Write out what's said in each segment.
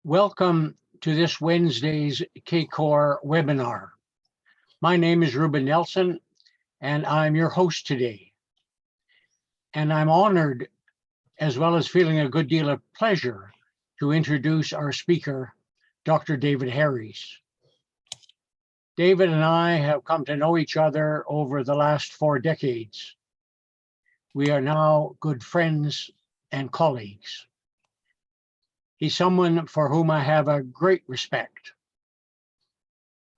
Welcome to this Wednesday's KCOR webinar. My name is Ruben Nelson, and I'm your host today. And I'm honored, as well as feeling a good deal of pleasure, to introduce our speaker, Dr. David Harries. David and I have come to know each other over the last 4 decades. We are now good friends and colleagues. He's someone for whom I have a great respect.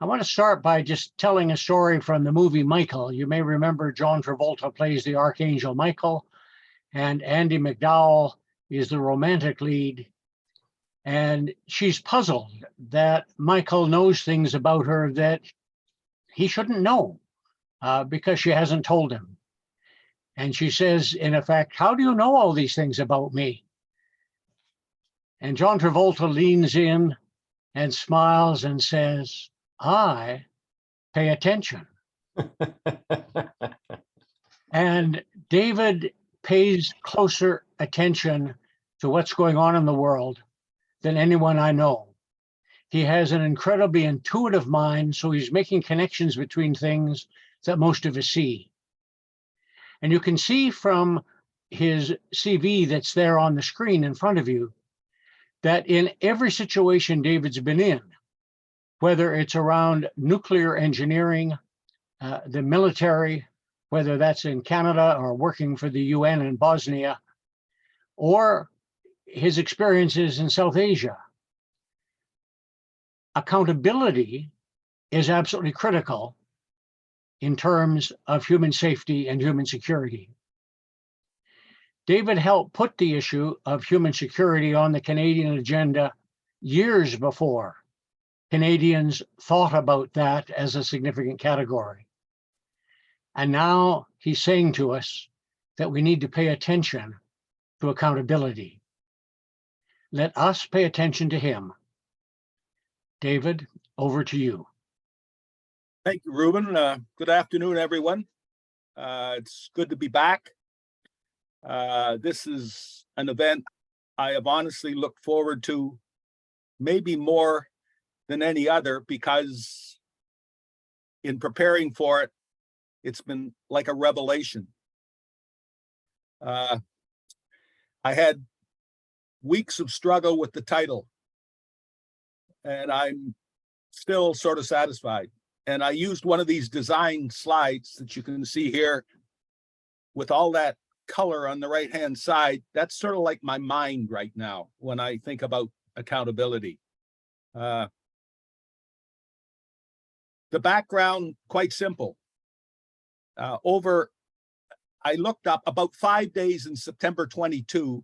I want to start by just telling a story from the movie Michael. You may remember John Travolta plays the Archangel Michael, and Andie MacDowell is the romantic lead. And she's puzzled that Michael knows things about her that he shouldn't know because she hasn't told him. And she says, in effect, "How do you know all these things about me?" And John Travolta leans in and smiles and says, "I pay attention." And David pays closer attention to what's going on in the world than anyone I know. He has an incredibly intuitive mind, so he's making connections between things that most of us see. And you can see from his CV that's there on the screen in front of you that in every situation David's been in, whether it's around nuclear engineering, the military, whether that's in Canada or working for the UN in Bosnia, or his experiences in South Asia, accountability is absolutely critical in terms of human safety and human security. David helped put the issue of human security on the Canadian agenda years before Canadians thought about that as a significant category. And now he's saying to us that we need to pay attention to accountability. Let us pay attention to him. David, over to you. Thank you, Ruben. Good afternoon, everyone. It's good to be back. This is an event I have honestly looked forward to maybe more than any other, because in preparing for it, it's been like a revelation. I had weeks of struggle with the title, and I'm still sort of satisfied. And I used one of these design slides that you can see here with all that color on the right-hand side. That's sort of like my mind right now when I think about accountability. The background, quite simple. I looked up about 5 days in September 22,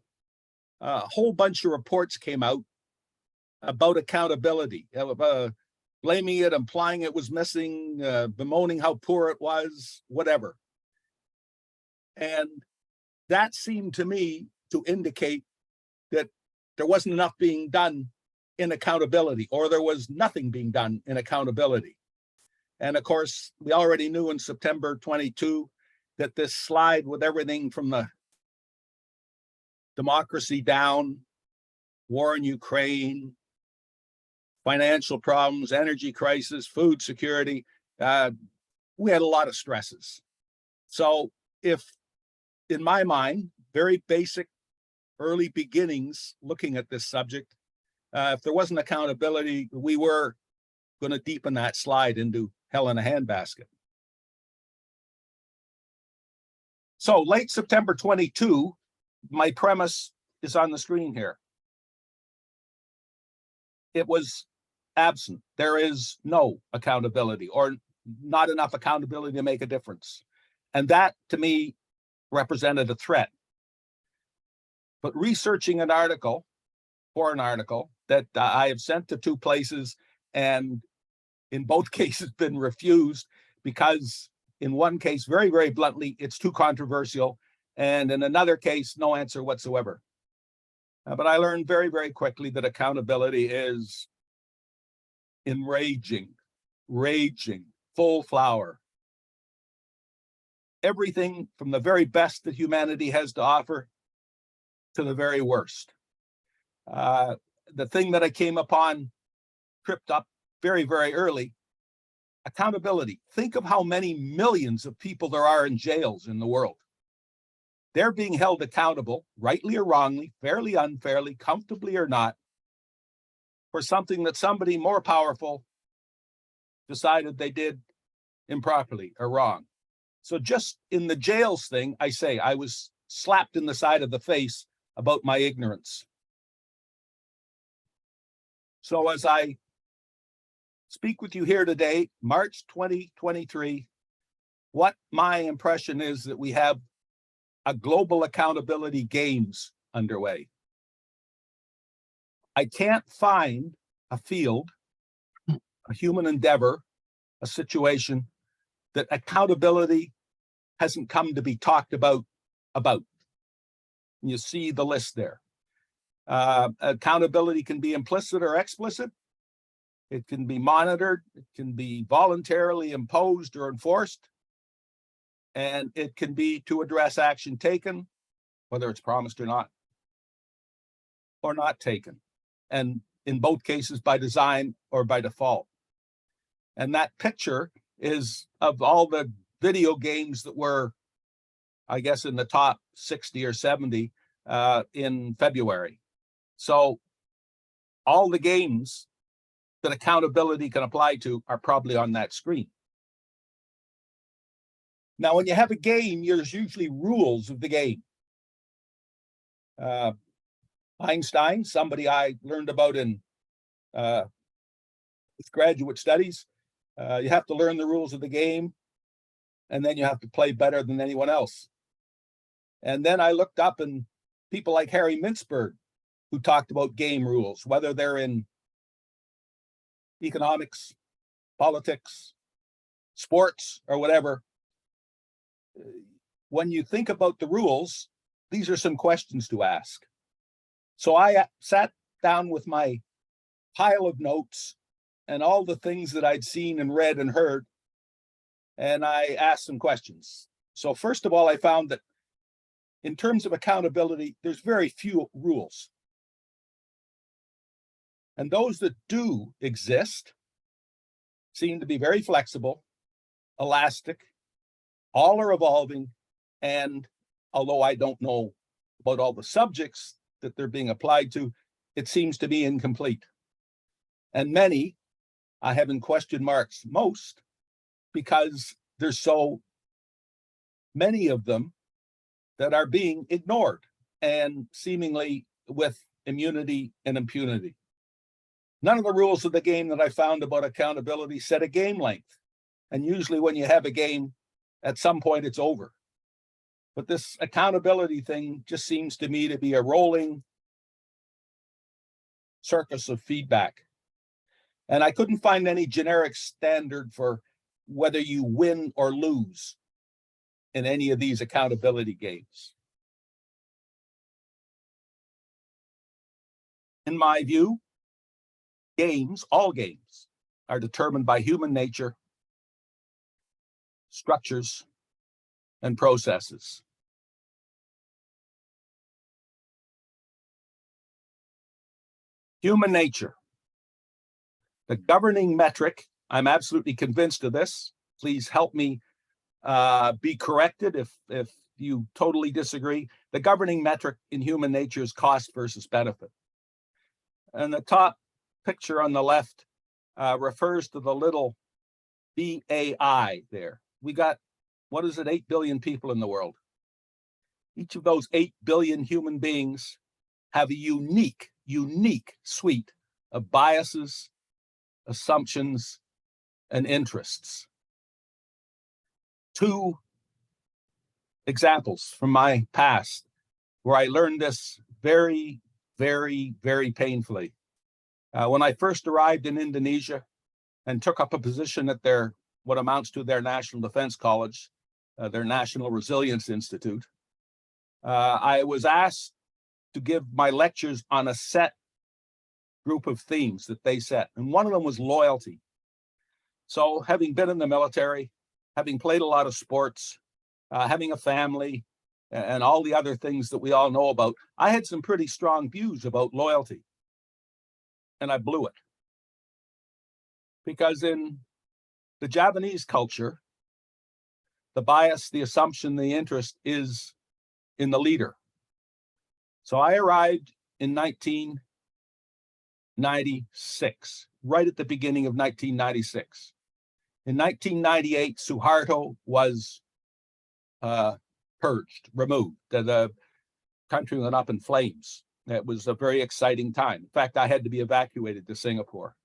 a whole bunch of reports came out about accountability, blaming it, implying it was missing, bemoaning how poor it was, whatever. And that seemed to me to indicate that there wasn't enough being done in accountability, or there was nothing being done in accountability. And of course, we already knew in September 22 that this slide with everything from the democracy down, war in Ukraine, financial problems, energy crisis, food security, we had a lot of stresses. So if, in my mind, very basic early beginnings looking at this subject, if there wasn't accountability, we were going to deepen that slide into hell in a handbasket. So late September 22, my premise is on the screen here. It was absent. There is no accountability, or not enough accountability to make a difference. And that, to me, represented a threat. But researching an article, that I have sent to 2 places, and in both cases been refused, because in one case, very, very bluntly, it's too controversial, and in another case, no answer whatsoever. But I learned very, very quickly that accountability is enraging, raging, full flower. Everything from the very best that humanity has to offer to the very worst. the thing that I came upon, tripped up very, very early, accountability. Think of how many millions of people there are in jails in the world. They're being held accountable, rightly or wrongly, fairly, unfairly, comfortably or not, for something that somebody more powerful decided they did improperly or wrong. So just in the jails thing, I say I was slapped in the side of the face about my ignorance. So as I speak with you here today, March 2023, what my impression is that we have a global accountability games underway. I can't find a field, a human endeavor, a situation that accountability hasn't come to be talked about. You see the list there. Accountability can be implicit or explicit. It can be monitored. It can be voluntarily imposed or enforced. And it can be to address action taken, whether it's promised or not taken. And in both cases, by design or by default. And that picture is of all the video games that were, I guess, in the top 60 or 70 in February. So all the games that accountability can apply to are probably on that screen. Now, when you have a game, there's usually rules of the game. Einstein, somebody I learned about in graduate studies, you have to learn the rules of the game, and then you have to play better than anyone else. And then I looked up, and people like Harry Mintzberg, who talked about game rules, whether they're in economics, politics, sports, or whatever. When you think about the rules, these are some questions to ask. So I sat down with my pile of notes and all the things that I'd seen and read and heard, and I asked some questions. So first of all, I found that in terms of accountability, there's very few rules. And those that do exist seem to be very flexible, elastic, all are evolving, and although I don't know about all the subjects that they're being applied to, it seems to be incomplete. And many, I have in question marks most, because there's so many of them that are being ignored and seemingly with immunity and impunity. None of the rules of the game that I found about accountability set a game length. And usually when you have a game, at some point it's over. But this accountability thing just seems to me to be a rolling circus of feedback. And I couldn't find any generic standard for whether you win or lose in any of these accountability games. In my view, all games, are determined by human nature, structures, and processes. Human nature. The governing metric, I'm absolutely convinced of this. Please help me be corrected if you totally disagree. The governing metric in human nature is cost versus benefit. And the top picture on the left refers to the little BAI there. We got, 8 billion people in the world. Each of those 8 billion human beings have a unique suite of biases, assumptions, and interests. Two examples from my past where I learned this very, very, very painfully. When I first arrived in Indonesia and took up a position at what amounts to their National Defense College, their National Resilience Institute, I was asked to give my lectures on a set group of themes that they set. And one of them was loyalty. So having been in the military, having played a lot of sports, having a family, and all the other things that we all know about, I had some pretty strong views about loyalty. and I blew it. Because in the Japanese culture, the bias, the assumption, the interest is in the leader. So I arrived in 1996, right at the beginning of 1996. In 1998, Suharto was purged, removed. The country went up in flames. It was a very exciting time. In fact, I had to be evacuated to Singapore.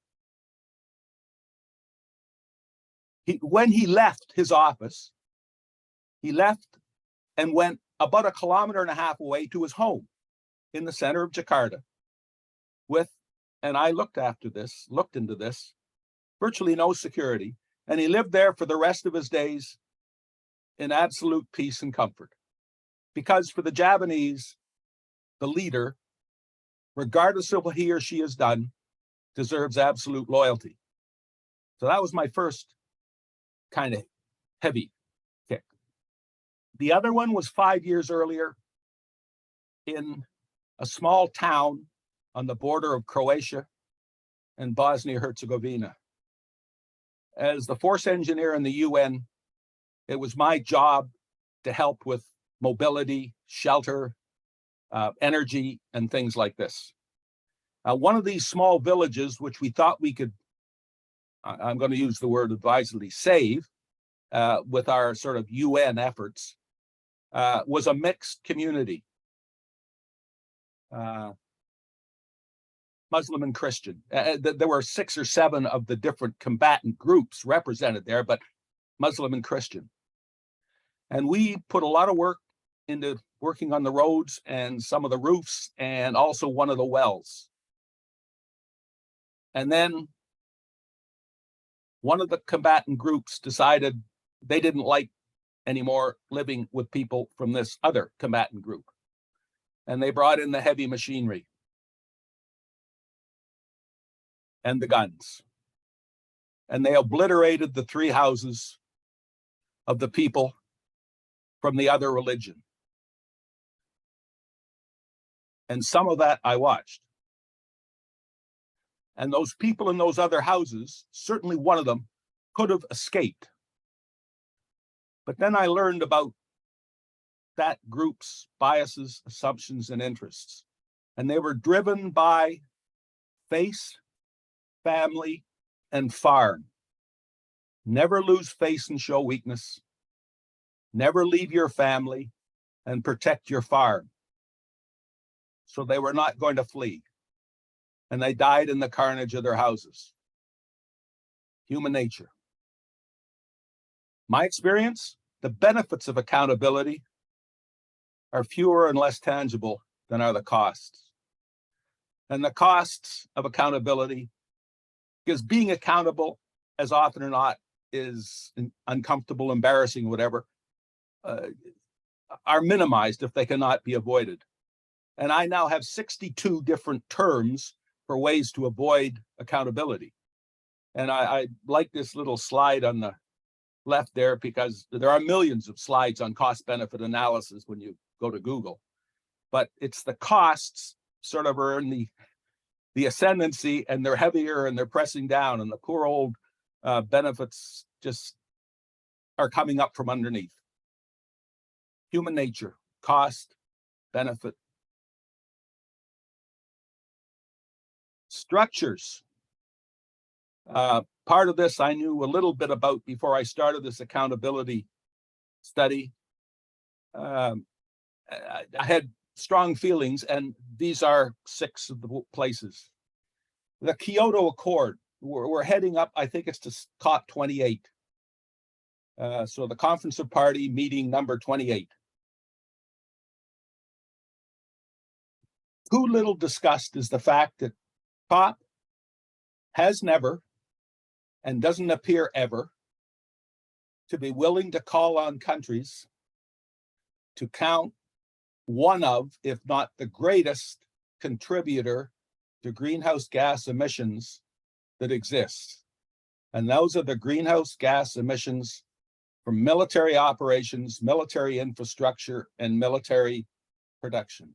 When he left his office, he left and went about 1.5 kilometers away to his home in the center of Jakarta with, and I looked into this, virtually no security. And he lived there for the rest of his days in absolute peace and comfort. Because for the Japanese, the leader, regardless of what he or she has done, deserves absolute loyalty. So that was my first kind of heavy kick. The other one was 5 years earlier in a small town on the border of Croatia and Bosnia-Herzegovina. As the force engineer in the UN, it was my job to help with mobility, shelter, energy, and things like this. One of these small villages, which we thought we could, I'm going to use the word advisedly, save with our sort of UN efforts, was a mixed community, Muslim and Christian. There were 6 or 7 of the different combatant groups represented there, but Muslim and Christian. And we put a lot of work into working on the roads and some of the roofs and also one of the wells. And then one of the combatant groups decided they didn't like anymore living with people from this other combatant group. And they brought in the heavy machinery and the guns. And they obliterated the 3 houses of the people from the other religion. And some of that I watched. And those people in those other houses, certainly one of them could have escaped. But then I learned about that group's biases, assumptions, and interests. And they were driven by face, family, and farm. Never lose face and show weakness. Never leave your family and protect your farm. So they were not going to flee. And they died in the carnage of their houses. Human nature. My experience, the benefits of accountability are fewer and less tangible than are the costs. And the costs of accountability, because being accountable as often or not is uncomfortable, embarrassing, whatever, are minimized if they cannot be avoided. And I now have 62 different terms for ways to avoid accountability. And I like this little slide on the left there because there are millions of slides on cost-benefit analysis when you go to Google. But it's the costs sort of are in the ascendancy, and they're heavier and they're pressing down, and the poor old benefits just are coming up from underneath. Human nature, cost, benefit. Structures. Part of this I knew a little bit about before I started this accountability study. I had strong feelings, and these are 6 of the places. The Kyoto Accord, we're heading up, I think it's to COP 28. So the Conference of Party meeting number 28. Too little discussed is the fact that COP has never and doesn't appear ever to be willing to call on countries to count one of, if not the greatest, contributor to greenhouse gas emissions that exists. And those are the greenhouse gas emissions from military operations, military infrastructure, and military production.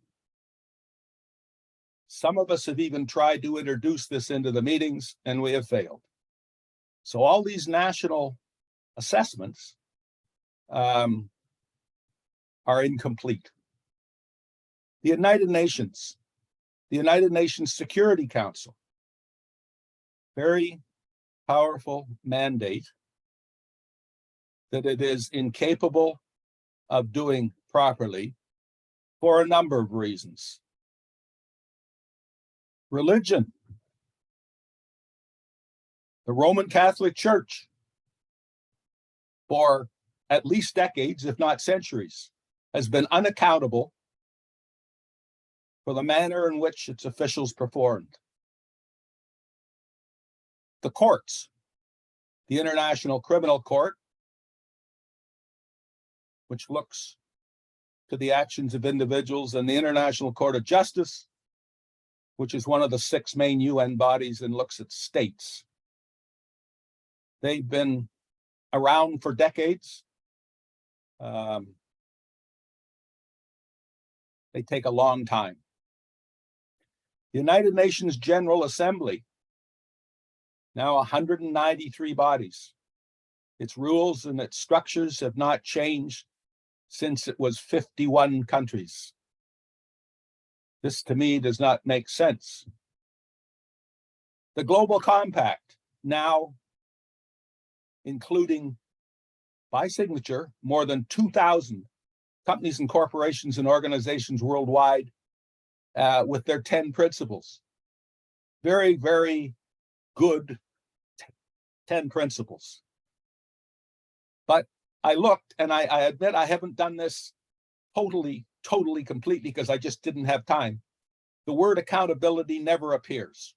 Some of us have even tried to introduce this into the meetings, and we have failed. So all these national assessments are incomplete. The United Nations Security Council, very powerful mandate that it is incapable of doing properly for a number of reasons. Religion. The Roman Catholic Church, for at least decades, if not centuries, has been unaccountable for the manner in which its officials performed. The courts, the International Criminal Court, which looks to the actions of individuals, and the International Court of Justice, which is one of the 6 main UN bodies and looks at states. They've been around for decades. They take a long time. The United Nations General Assembly, now 193 bodies. Its rules and its structures have not changed since it was 51 countries. This, to me, does not make sense. The Global Compact, now including by signature more than 2,000 companies and corporations and organizations worldwide with their 10 principles. Very, very good 10 principles. But I looked, and I admit I haven't done this totally completely because I just didn't have time. The word accountability never appears.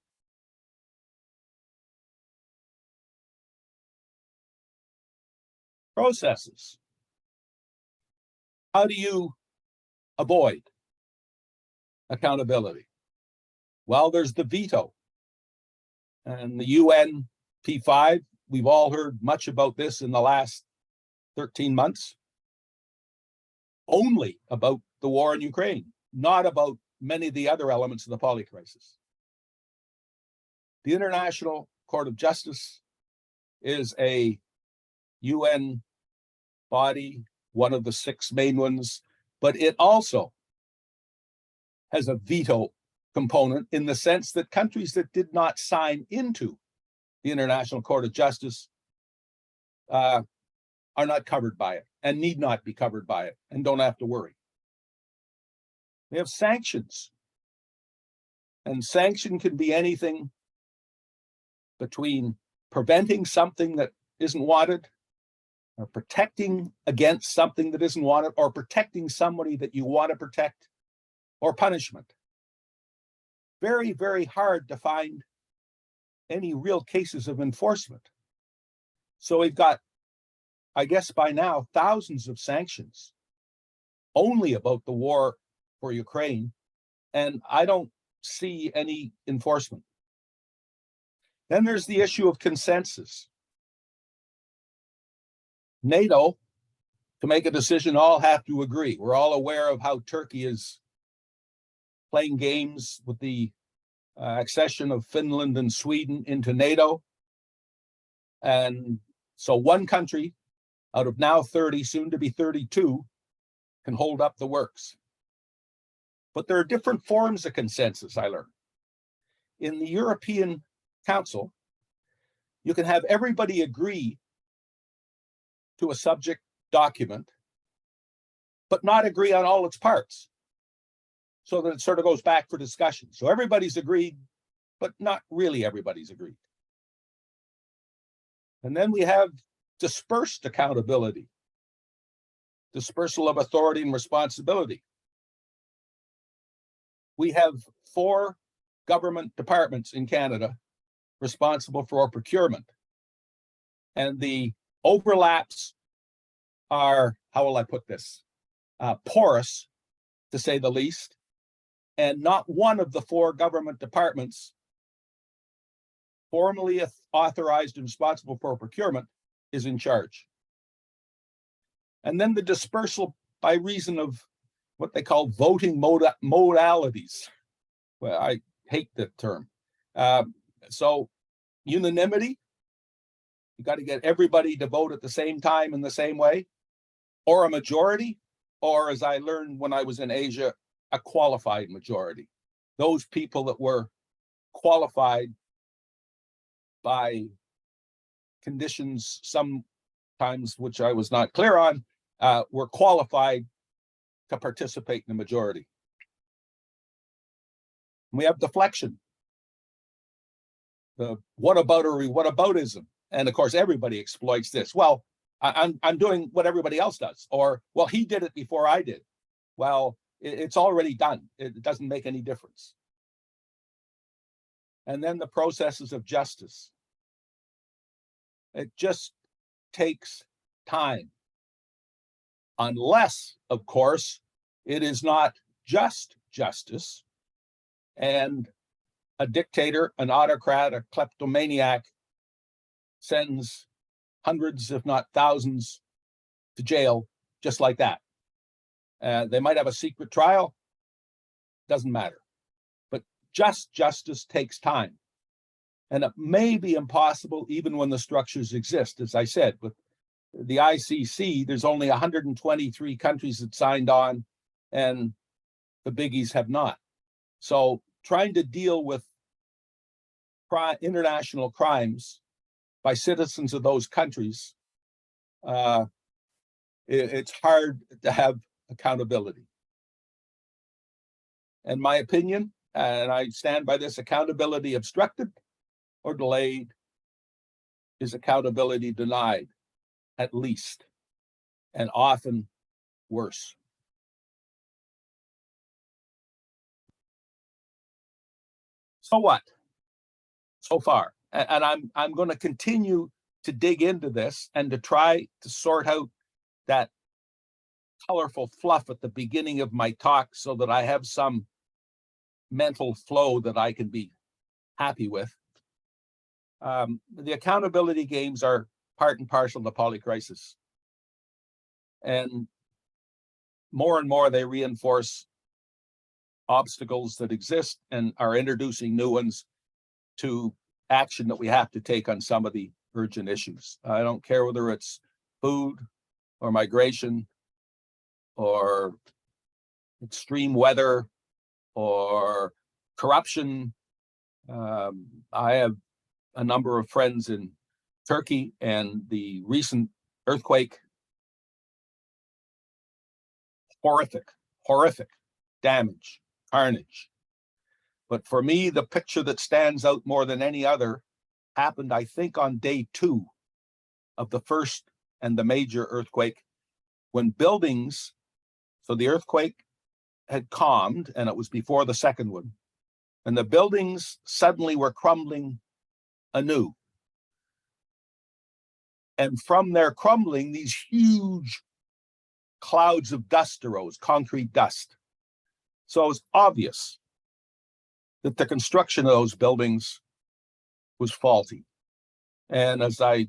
Processes. How do you avoid accountability? Well, there's the veto. And the UN P5, we've all heard much about this in the last 13 months. Only about the war in Ukraine, not about many of the other elements of the poly crisis. The International Court of Justice is a UN body, one of the 6 main ones, but it also has a veto component in the sense that countries that did not sign into the International Court of Justice are not covered by it and need not be covered by it and don't have to worry. We have sanctions, and sanction can be anything between preventing something that isn't wanted, or protecting against something that isn't wanted, or protecting somebody that you want to protect, or punishment. Very, very hard to find any real cases of enforcement. So we've got, I guess by now, thousands of sanctions only about the war for Ukraine, and I don't see any enforcement. Then there's the issue of consensus. NATO, to make a decision, all have to agree. We're all aware of how Turkey is playing games with the accession of Finland and Sweden into NATO. And so one country out of now 30, soon to be 32, can hold up the works. But there are different forms of consensus, I learned. In the European Council, you can have everybody agree to a subject document, but not agree on all its parts, so that it sort of goes back for discussion. So everybody's agreed, but not really everybody's agreed. And then we have dispersed accountability, dispersal of authority and responsibility. We have 4 government departments in Canada responsible for our procurement. And the overlaps are, how will I put this, porous, to say the least. And not one of the 4 government departments formally authorized and responsible for procurement is in charge. And then the dispersal by reason of what they call voting modalities, Well, I hate the term. So unanimity, you got to get everybody to vote at the same time in the same way, or a majority, or as I learned when I was in Asia, a qualified majority. Those people that were qualified by conditions, sometimes which I was not clear on, were qualified to participate in the majority. We have deflection, the whataboutism, and of course everybody exploits this. Well, I'm doing what everybody else does, or well, he did it before I did. Well, it's already done. It doesn't make any difference. And then the processes of justice. It just takes time, unless, of course, it is not just justice and a dictator, an autocrat, a kleptomaniac sends hundreds, if not thousands, to jail just like that. They might have a secret trial, doesn't matter. But just justice takes time. And it may be impossible even when the structures exist. As I said, with the ICC, there's only 123 countries that signed on, and the biggies have not. So trying to deal with international crimes by citizens of those countries, it's hard to have accountability. In my opinion, and I stand by this, accountability obstructed or delayed is accountability denied, at least, and often worse. So what? So far, and I'm going to continue to dig into this and to try to sort out that colorful fluff at the beginning of my talk so that I have some mental flow that I can be happy with. The accountability games are part and parcel of the polycrisis. And more they reinforce obstacles that exist and are introducing new ones to action that we have to take on some of the urgent issues. I don't care whether it's food or migration or extreme weather or corruption. I have a number of friends in Turkey, and the recent earthquake, horrific damage, carnage. But for me, the picture that stands out more than any other happened, I think, on day 2 of the first and the major earthquake, when buildings, so the earthquake had calmed, and it was before the second one, and the buildings suddenly were crumbling anew. And from their crumbling, these huge clouds of dust arose, concrete dust. So it was obvious that the construction of those buildings was faulty. And as I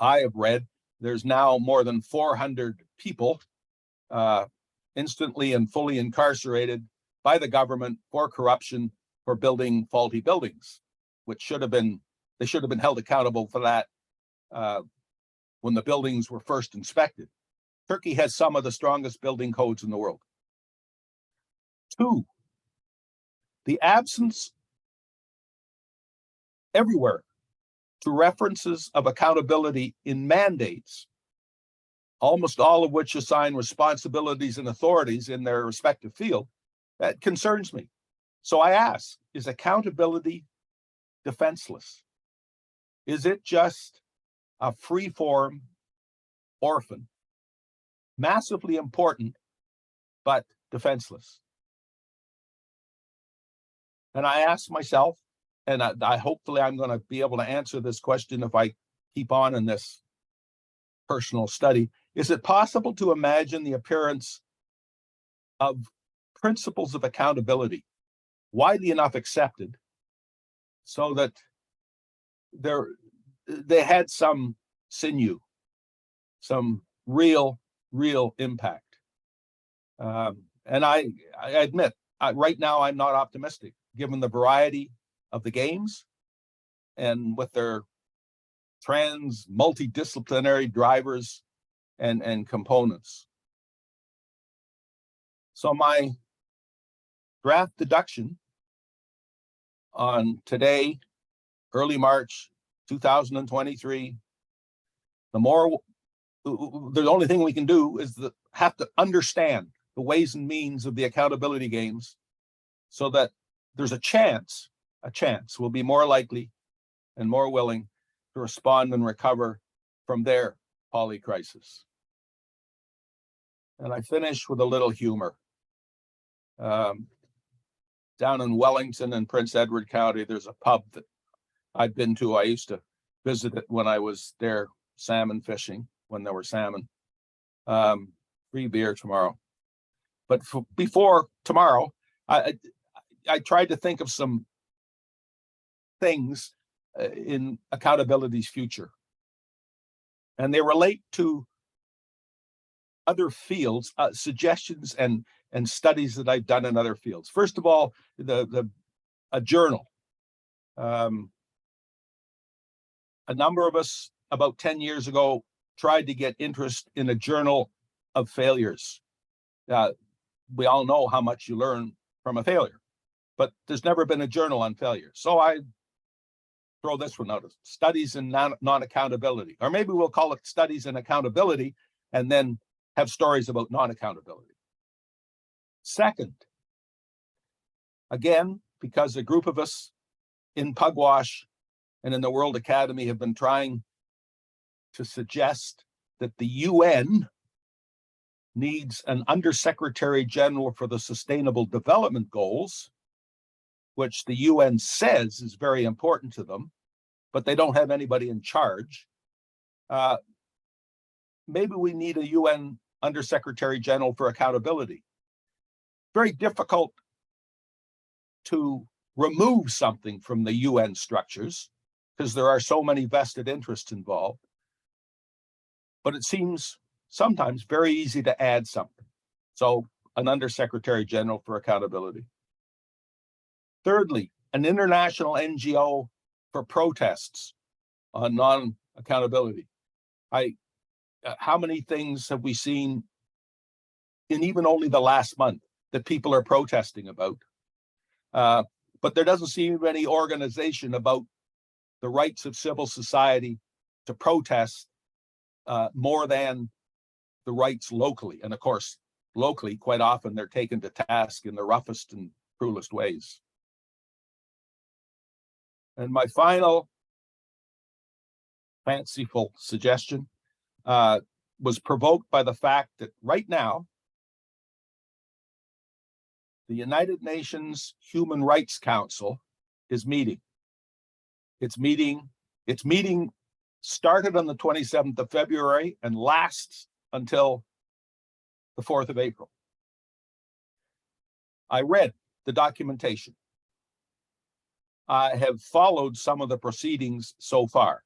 have read, there's now more than 400 people instantly and fully incarcerated by the government for corruption for building faulty buildings, which they should have been held accountable for that when the buildings were first inspected. Turkey has some of the strongest building codes in the world. 2, the absence everywhere to references of accountability in mandates, almost all of which assign responsibilities and authorities in their respective field, that concerns me. So I ask, is accountability defenseless? Is it just a free-form orphan, massively important, but defenseless? And I ask myself, and I hopefully I'm going to be able to answer this question if I keep on in this personal study. Is it possible to imagine the appearance of principles of accountability widely enough accepted so that they had some sinew, some real impact? And I admit right now I'm not optimistic, given the variety of the games and with their multidisciplinary drivers and components. So my draft deduction on today, early March 2023, the only thing we can do is have to understand the ways and means of the accountability games so that there's a chance we'll be more likely and more willing to respond and recover from their polycrisis. And I finish with a little humor. Down in Wellington and Prince Edward County, there's a pub that I've been to. I used to visit it when I was there salmon fishing, when there were salmon. Free beer tomorrow. But before tomorrow, I tried to think of some things in accountability's future. And they relate to other fields, suggestions and studies that I've done in other fields. First of all, a journal. A number of us about 10 years ago tried to get interest in a journal of failures. We all know how much you learn from a failure, but there's never been a journal on failure. So I throw this one out: studies in non-accountability, or maybe we'll call it studies in accountability and then have stories about non-accountability. Second, again, because a group of us in Pugwash and in the World Academy have been trying to suggest that the UN needs an Undersecretary General for the Sustainable Development Goals, which the UN says is very important to them, but they don't have anybody in charge. Maybe we need a UN Undersecretary General for accountability. Very difficult to remove something from the UN structures because there are so many vested interests involved. But it seems sometimes very easy to add something. So an Undersecretary General for accountability. Thirdly, an international NGO for protests on non-accountability. How many things have we seen in even only the last month that people are protesting about? But there doesn't seem to be any organization about the rights of civil society to protest more than the rights locally. And of course, locally, quite often they're taken to task in the roughest and cruelest ways. And my final fanciful suggestion was provoked by the fact that right now, the United Nations Human Rights Council is meeting. Its meeting started on the 27th of February and lasts until the 4th of April. I read the documentation. I have followed some of the proceedings so far.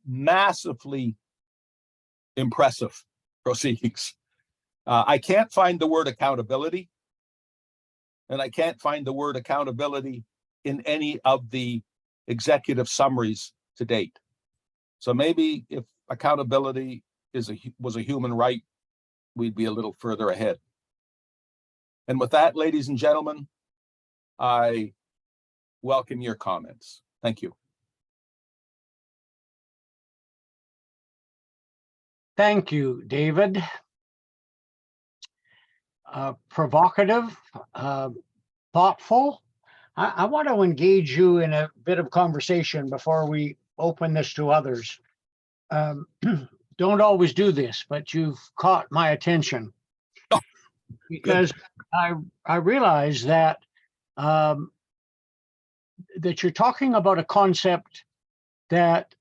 Massively impressive proceedings. I can't find the word accountability, and I can't find the word accountability in any of the executive summaries to date. So maybe if accountability was a human right, we'd be a little further ahead. And with that, ladies and gentlemen, I welcome your comments. Thank you. Thank you, David. Provocative, thoughtful. I want to engage you in a bit of conversation before we open this to others. Don't always do this, but you've caught my attention because I realize that that you're talking about a concept that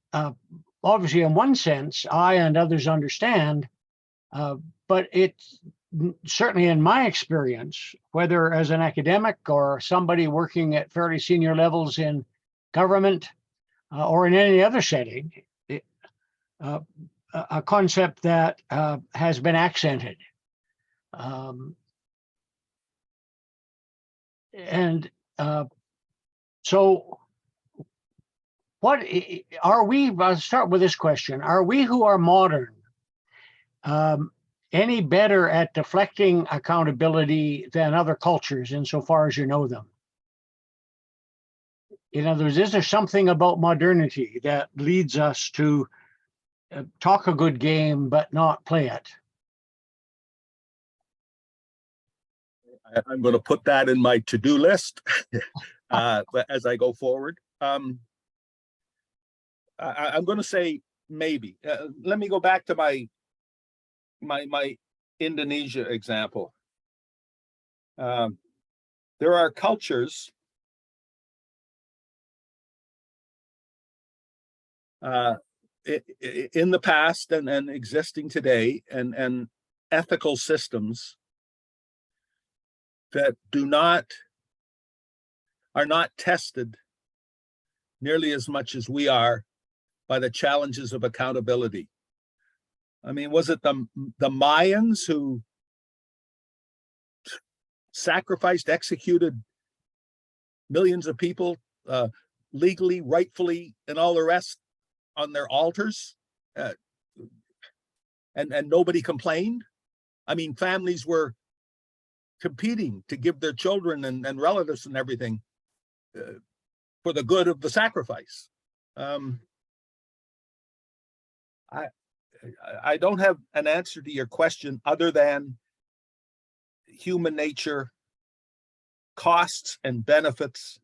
obviously in one sense I and others understand, but it's certainly in my experience, whether as an academic or somebody working at fairly senior levels in government or in any other setting, a concept that has been accented. And so what are we, I'll start with this question. Are we who are modern any better at deflecting accountability than other cultures insofar as you know them? In other words, is there something about modernity that leads us to talk a good game but not play it? I'm going to put that in my to-do list as I go forward. I'm going to say maybe. Let me go back to my Indonesia example. There are cultures in the past and existing today, and ethical systems that are not tested nearly as much as we are by the challenges of accountability. I mean, was it the Mayans who sacrificed, executed millions of people legally, rightfully, and all the rest on their altars, and nobody complained? I mean, families were competing to give their children and relatives and everything for the good of the sacrifice. I don't have an answer to your question other than human nature, costs and benefits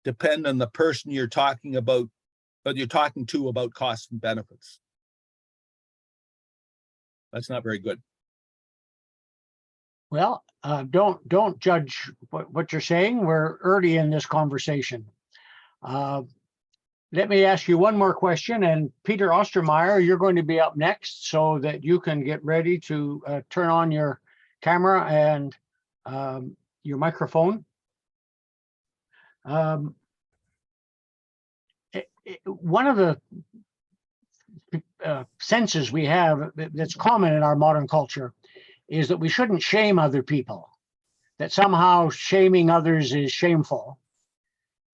depend on the person you're talking about, but you're talking to about costs and benefits. That's not very good. Well, don't judge what you're saying. We're early in this conversation. Let me ask you one more question, and Peter Ostermeyer, you're going to be up next so that you can get ready to turn on your camera and your microphone. One of the senses we have that's common in our modern culture is that we shouldn't shame other people, that somehow shaming others is shameful.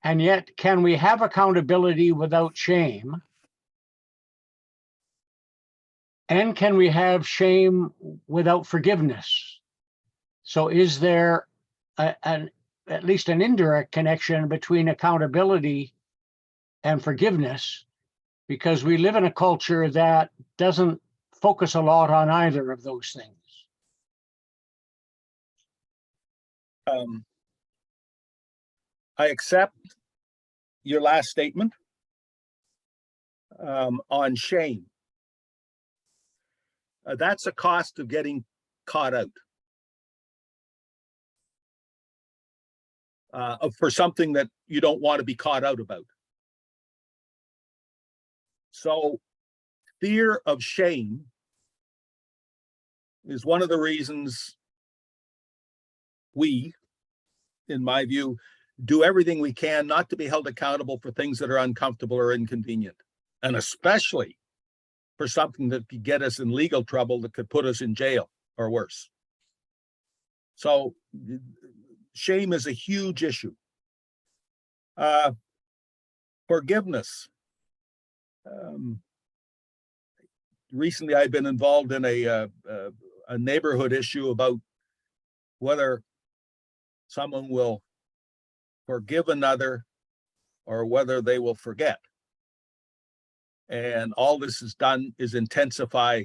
And yet, can we have accountability without shame? And can we have shame without forgiveness? So is there at least an indirect connection between accountability and forgiveness? Because we live in a culture that doesn't focus a lot on either of those things. I accept your last statement on shame. That's a cost of getting caught out for something that you don't want to be caught out about. So fear of shame is one of the reasons we, in my view, do everything we can not to be held accountable for things that are uncomfortable or inconvenient, and especially for something that could get us in legal trouble, that could put us in jail or worse. So shame is a huge issue. Forgiveness. Recently, I've been involved in a neighborhood issue about whether someone will forgive another or whether they will forget. And all this has done is intensify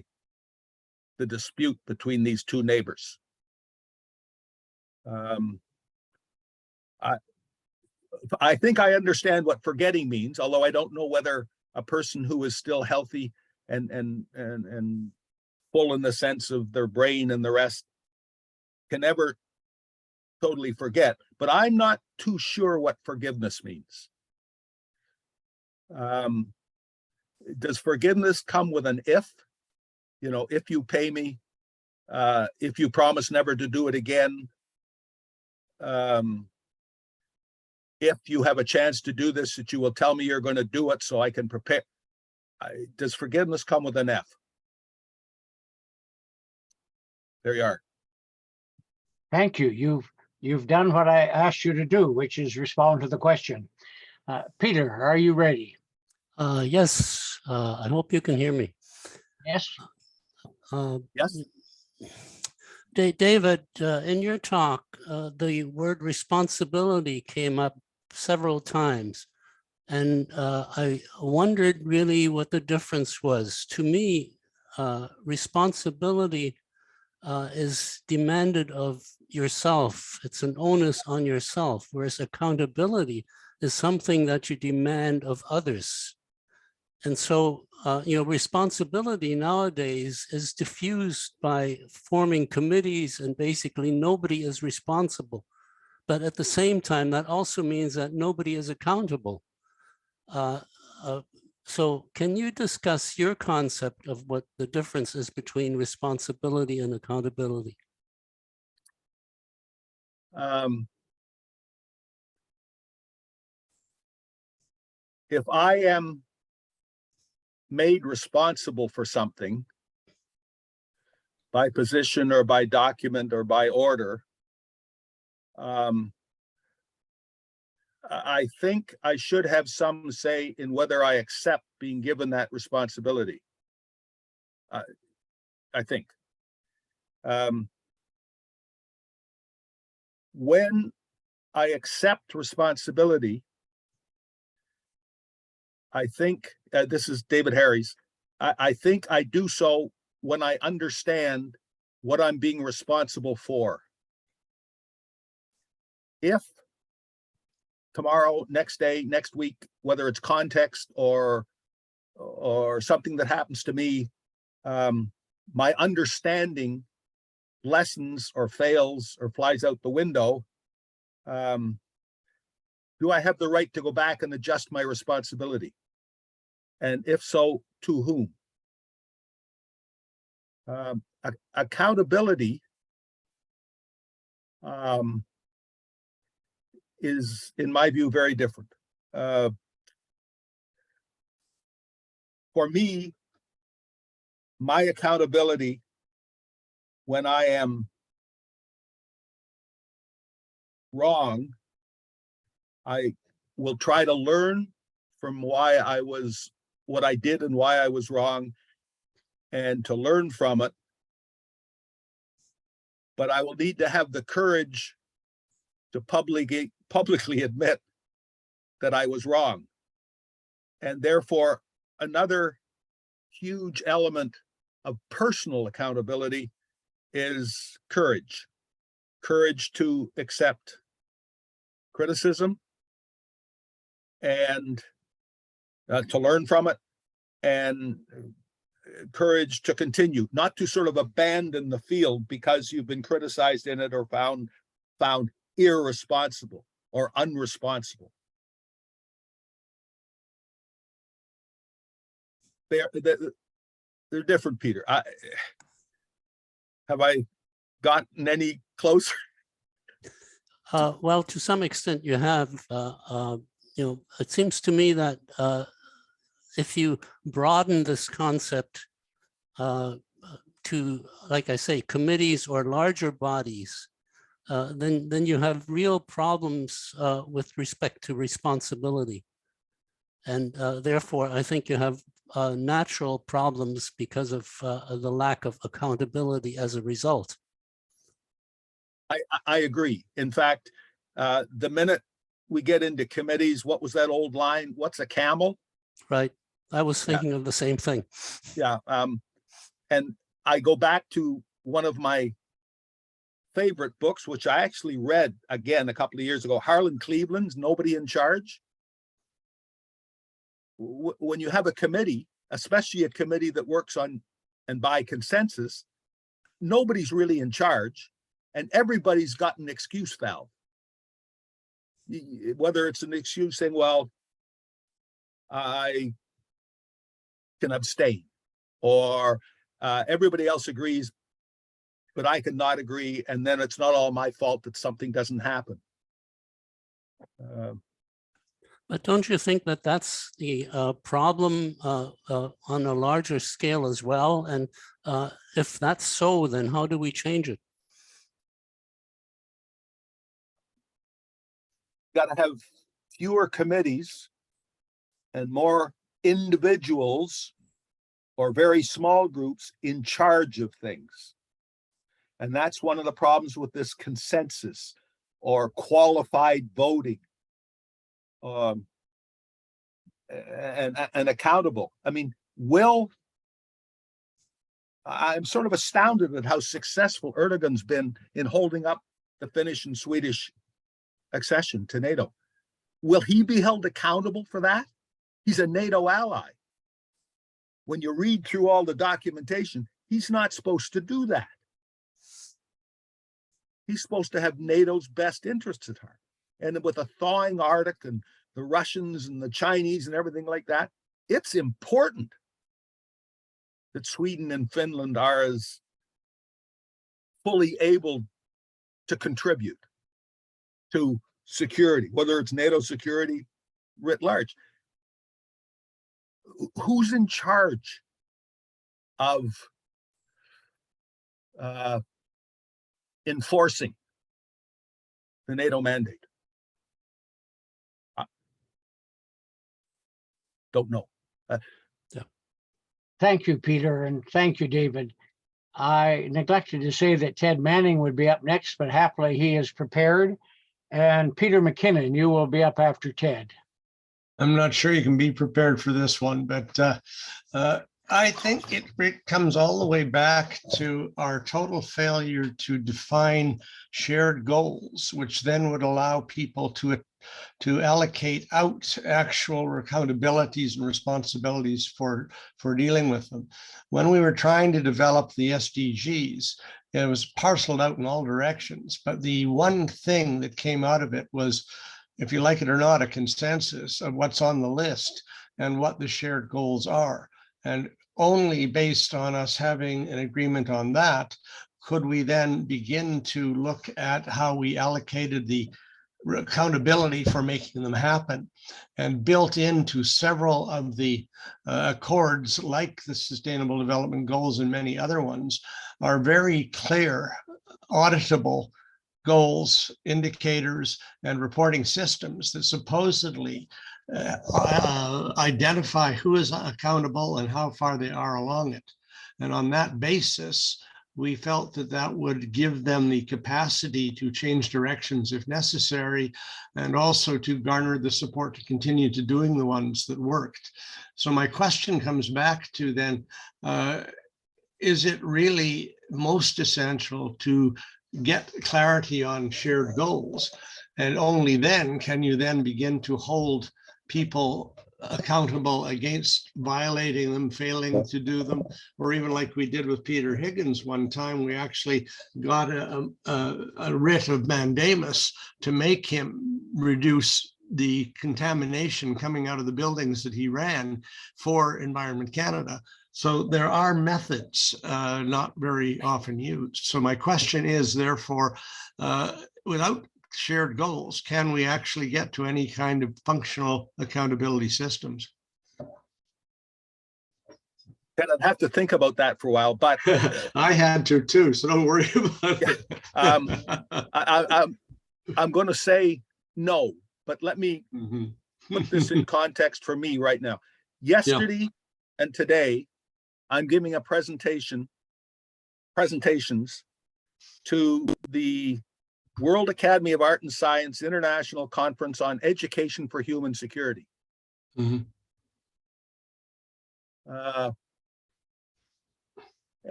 the dispute between these two neighbors. I think I understand what forgetting means, although I don't know whether a person who is still healthy and full in the sense of their brain and the rest can ever totally forget. But I'm not too sure what forgiveness means. Does forgiveness come with an if? You know, if you pay me, if you promise never to do it again, if you have a chance to do this, that you will tell me you're going to do it so I can prepare. Does forgiveness come with an F? There you are. Thank you. You've You've done what I asked you to do, which is respond to the question. Peter, are you ready? Yes, I hope you can hear me. Yes. Yes. David, in your talk, the word responsibility came up several times. And I wondered really what the difference was. To me, responsibility is demanded of yourself. It's an onus on yourself, whereas accountability is something that you demand of others. And so, responsibility nowadays is diffused by forming committees, and basically nobody is responsible. But at the same time, that also means that nobody is accountable. So can you discuss your concept of what the difference is between responsibility and accountability? If I am made responsible for something by position or by document or by order, I think I should have some say in whether I accept being given that responsibility. I think. When I accept responsibility, I think, this is David Harries, I think I do so when I understand what I'm being responsible for. If tomorrow, next day, next week, whether it's context or something that happens to me, my understanding lessens or fails or flies out the window, do I have the right to go back and adjust my responsibility? And if so, to whom? Accountability is, in my view, very different. For me, my accountability when I am wrong, I will try to learn from why I was, what I did and why I was wrong, and to learn from it. But I will need to have the courage to publicly admit that I was wrong. And therefore, another huge element of personal accountability is courage. Courage to accept criticism and to learn from it, and courage to continue, not to sort of abandon the field because you've been criticized in it or found irresponsible or unresponsible. They're different, Peter. Have I gotten any closer? Well, to some extent you have. It seems to me that if you broaden this concept to, like I say, committees or larger bodies, then you have real problems with respect to responsibility. And therefore, I think you have natural problems because of the lack of accountability as a result. I agree. In fact, the minute we get into committees, what was that old line? What's a camel? Right. I was thinking of the same thing. Yeah. And I go back to one of my favorite books, which I actually read again a couple of years ago, Harlan Cleveland's Nobody in Charge. When you have a committee, especially a committee that works on and by consensus, nobody's really in charge, and everybody's got an excuse valve. Whether it's an excuse saying, well, I can abstain, or everybody else agrees, but I cannot agree, and then it's not all my fault that something doesn't happen. But don't you think that that's the problem on a larger scale as well? And if that's so, then how do we change it? got to have fewer committees and more individuals or very small groups in charge of things. And that's one of the problems with this consensus or qualified voting, and accountable. I mean, I'm sort of astounded at how successful Erdogan's been in holding up the Finnish and Swedish accession to NATO. Will he be held accountable for that? He's a NATO ally. When you read through all the documentation, he's not supposed to do that. He's supposed to have NATO's best interests at heart. And with a thawing Arctic and the Russians and the Chinese and everything like that, it's important that Sweden and Finland are as fully able to contribute to security, whether it's NATO security writ large. Who's in charge of enforcing the NATO mandate? Don't know. Thank you, Peter, and thank you, David. I neglected to say that Ted Manning would be up next, but happily he is prepared. And Peter McKinnon, you will be up after Ted. I'm not sure you can be prepared for this one, but I think it comes all the way back to our total failure to define shared goals, which then would allow people to allocate out actual accountabilities and responsibilities for dealing with them. When we were trying to develop the SDGs, it was parceled out in all directions, but the one thing that came out of it was, if you like it or not, a consensus of what's on the list and what the shared goals are. And only based on us having an agreement on that could we then begin to look at how we allocated the accountability for making them happen. And built into several of the accords, like the Sustainable Development Goals and many other ones, are very clear, auditable goals, indicators, and reporting systems that supposedly identify who is accountable and how far they are along it. And on that basis, we felt that that would give them the capacity to change directions if necessary, and also to garner the support to continue to doing the ones that worked. So my question comes back to then, is it really most essential to get clarity on shared goals? And only then can you then begin to hold people accountable against violating them, failing to do them, or even like we did with Peter Higgins one time, we actually got a writ of mandamus to make him reduce the contamination coming out of the buildings that he ran for Environment Canada. So there are methods not very often used. So my question is, therefore, without shared goals, can we actually get to any kind of functional accountability systems? And I'd have to think about that for a while, but I had to too, so don't worry about it. I'm going to say no, but let me put this in context for me right now. Yesterday and today, I'm giving a presentations to the World Academy of Art and Science International Conference on Education for Human Security. And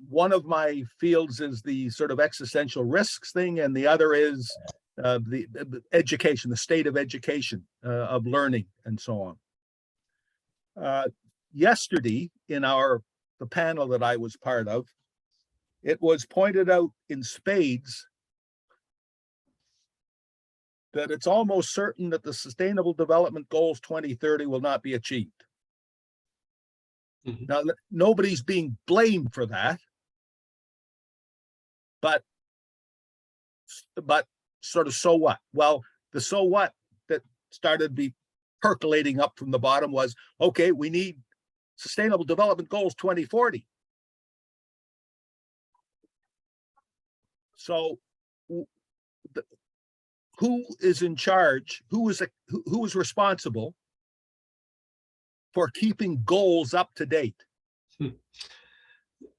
one of my fields is the sort of existential risks thing, and the other is the education, the state of education, of learning, and so on. Yesterday, in the panel that I was part of, it was pointed out in spades that it's almost certain that the Sustainable Development Goals 2030 will not be achieved. Now, nobody's being blamed for that, but sort of so what? Well, the so what that started to be percolating up from the bottom was, okay, we need Sustainable Development Goals 2040. So who is in charge, who is responsible for keeping goals up to date?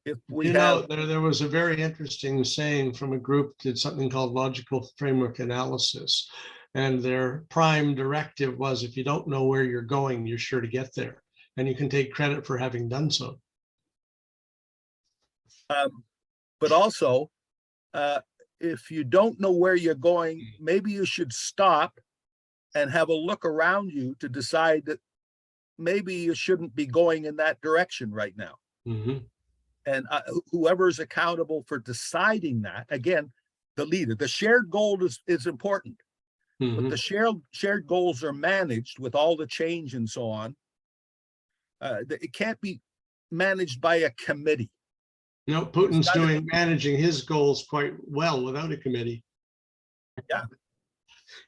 If we have, there was a very interesting saying from a group that did something called logical framework analysis. And their prime directive was, if you don't know where you're going, you're sure to get there. And you can take credit for having done so. but also, if you don't know where you're going, maybe you should stop and have a look around you to decide that maybe you shouldn't be going in that direction right now. Mm-hmm. And whoever is accountable for deciding that, again, the leader, the shared goal is important, Mm-hmm. but the shared goals are managed with all the change and so on. It can't be managed by a committee. No, Putin's managing his goals quite well without a committee.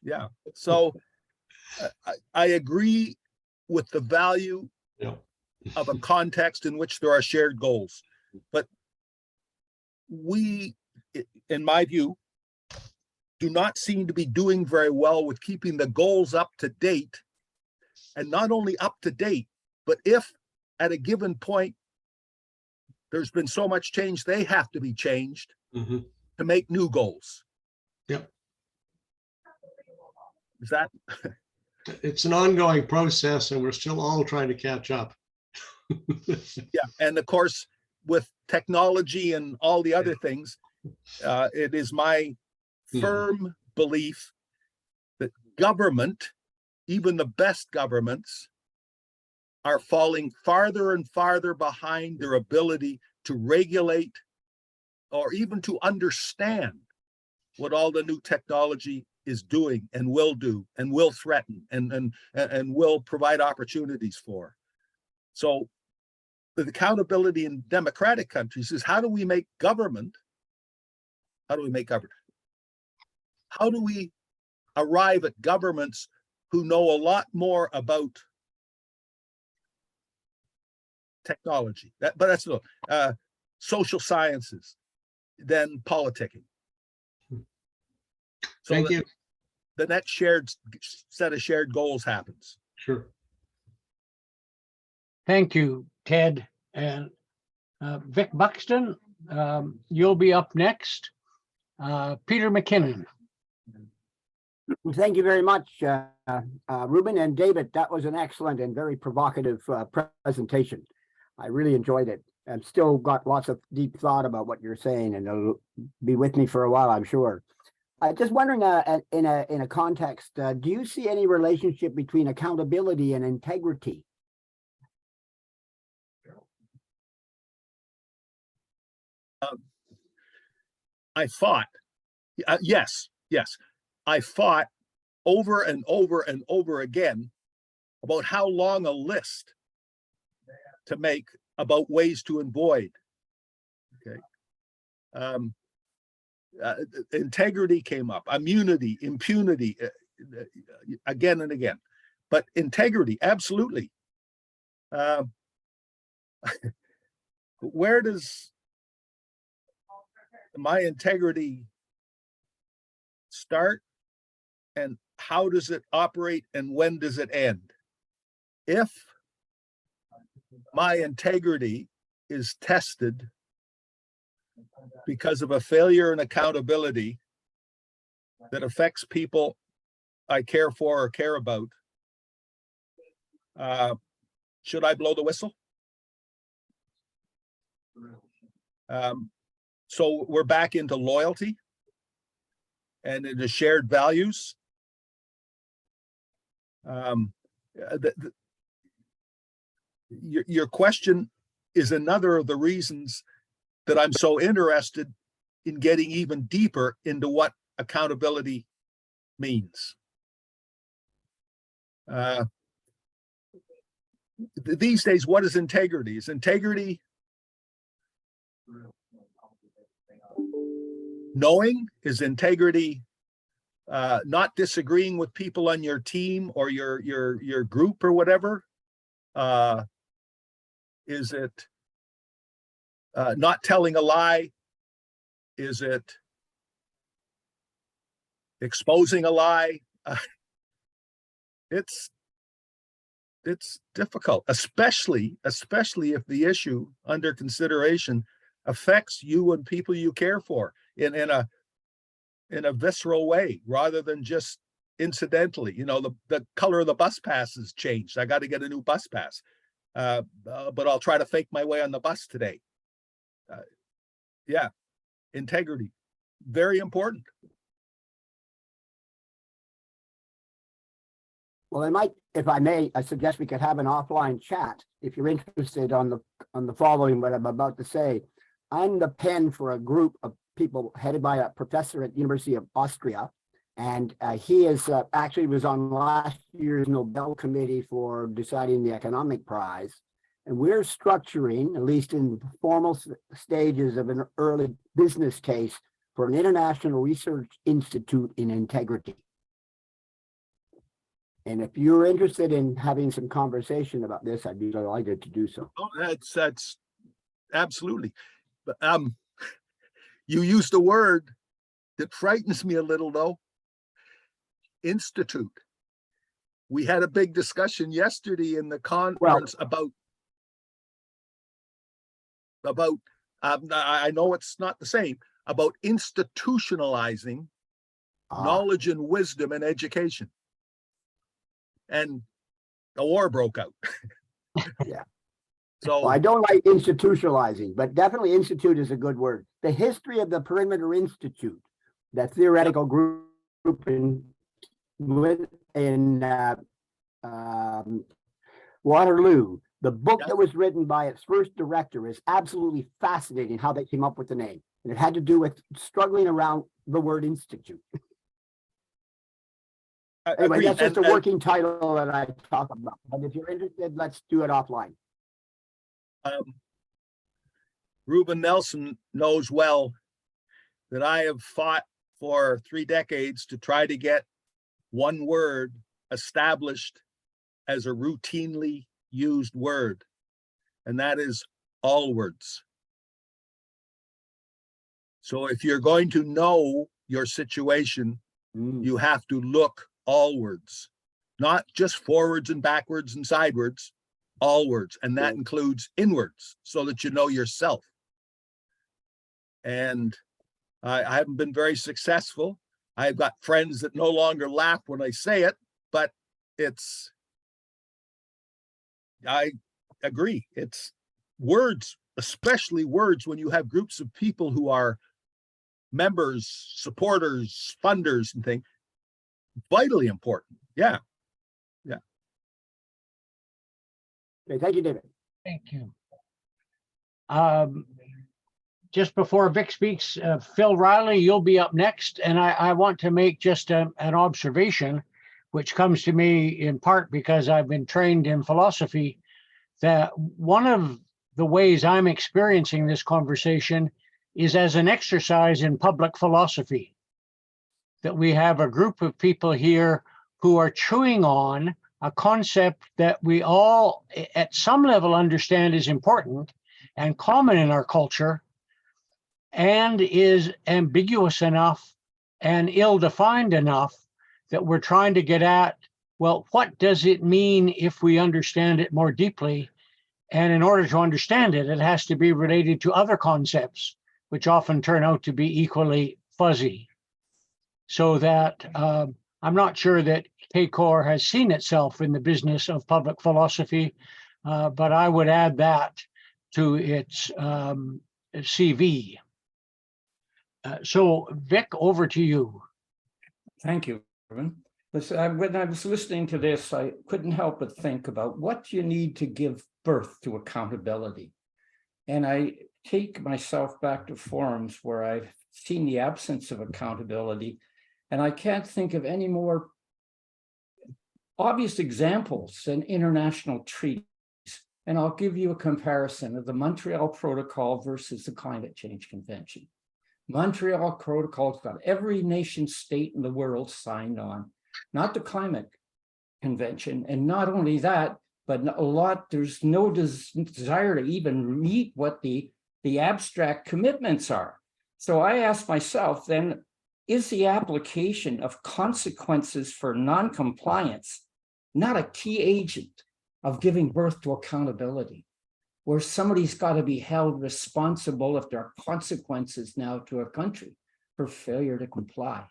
Yeah. So I agree with the value Yeah. of a context in which there are shared goals. But we, in my view, do not seem to be doing very well with keeping the goals up to date. And not only up to date, but if at a given point there's been so much change, they have to be changed Mm-hmm. to make new goals. Yep. Is that? It's an ongoing process, and we're still all trying to catch up. Yeah. And of course, with technology and all the other things, it is my firm belief that government, even the best governments, are falling farther and farther behind their ability to regulate or even to understand what all the new technology is doing and will do and will threaten and will provide opportunities for. So the accountability in democratic countries is, how do we make government? How do we arrive at governments who know a lot more about technology, but that's social sciences than politicking? So Thank you. The next set of shared goals happens. Sure. Thank you, Ted. And Vic Buxton, you'll be up next. Peter McKinnon. Thank you very much, Ruben and David. That was an excellent and very provocative presentation. I really enjoyed it. I've still got lots of deep thought about what you're saying, and it'll be with me for a while, I'm sure. Just wondering, in a context, do you see any relationship between accountability and integrity? I fought. Yes. I fought over and over and over again about how long a list to make about ways to avoid. Okay. Integrity came up, immunity, impunity, again and again. But integrity, absolutely. Where does my integrity start, and how does it operate, and when does it end? If my integrity is tested because of a failure in accountability that affects people I care for or care about, should I blow the whistle? So we're back into loyalty and into shared values. Your question is another of the reasons that I'm so interested in getting even deeper into what accountability means. These days, what is integrity? Is integrity knowing? Is integrity not disagreeing with people on your team or your group or whatever? Is it not telling a lie? Is it exposing a lie. It's difficult, especially if the issue under consideration affects you and people you care for in a visceral way, rather than just incidentally. You know, the color of the bus pass has changed. I got to get a new bus pass, but I'll try to fake my way on the bus today. Yeah, integrity, very important. Well, I might, if I may, I suggest we could have an offline chat if you're interested on the following, what I'm about to say. I'm the pen for a group of people headed by a professor at the University of Austria. And he is actually was on last year's Nobel Committee for deciding the economic prize. And we're structuring, at least in formal stages of an early business case, for an international research institute in integrity. And if you're interested in having some conversation about this, I'd be delighted to do so. Oh, that's absolutely. But you used a word that frightens me a little, though. Institute. We had a big discussion yesterday in the conference about I know it's not the same, about institutionalizing knowledge and wisdom and education. And the war broke out. Yeah. So Well, I don't like institutionalizing, but definitely institute is a good word. The history of the Perimeter Institute, that theoretical group in Waterloo, the book that was written by its first director is absolutely fascinating how they came up with the name. And it had to do with struggling around the word institute. Anyway, that's just a working title that I talk about. But if you're interested, let's do it offline. Ruben Nelson knows well that I have fought for 3 decades to try to get one word established as a routinely used word, and that is all words. So if you're going to know your situation, you have to look allwards, not just forwards and backwards and sidewards, allwards, and that includes inwards, so that you know yourself. And I haven't been very successful. I've got friends that no longer laugh when I say it, but I agree. It's words, especially words when you have groups of people who are members, supporters, funders and things, vitally important. Yeah. Yeah. Okay, thank you, David. Thank you. Just before Vic speaks, Phil Riley, you'll be up next. And I want to make just an observation, which comes to me in part because I've been trained in philosophy, that one of the ways I'm experiencing this conversation is as an exercise in public philosophy, that we have a group of people here who are chewing on a concept that we all at some level understand is important and common in our culture, and is ambiguous enough and ill-defined enough that we're trying to get at, well, what does it mean if we understand it more deeply? And in order to understand it, it has to be related to other concepts, which often turn out to be equally fuzzy. So that I'm not sure that KCOR has seen itself in the business of public philosophy, but I would add that to its CV. So Vic, over to you. Thank you, Ruben. When I was listening to this, I couldn't help but think about what you need to give birth to accountability. And I take myself back to forums where I've seen the absence of accountability, and I can't think of any more obvious examples than international treaties. And I'll give you a comparison of the Montreal Protocol versus the Climate Change Convention. Montreal Protocol's got every nation state in the world signed on, not the Climate Convention. And not only that, but there's no desire to even meet what the abstract commitments are. So I asked myself then, is the application of consequences for non-compliance not a key agent of giving birth to accountability, where somebody's got to be held responsible if there are consequences now to a country for failure to comply?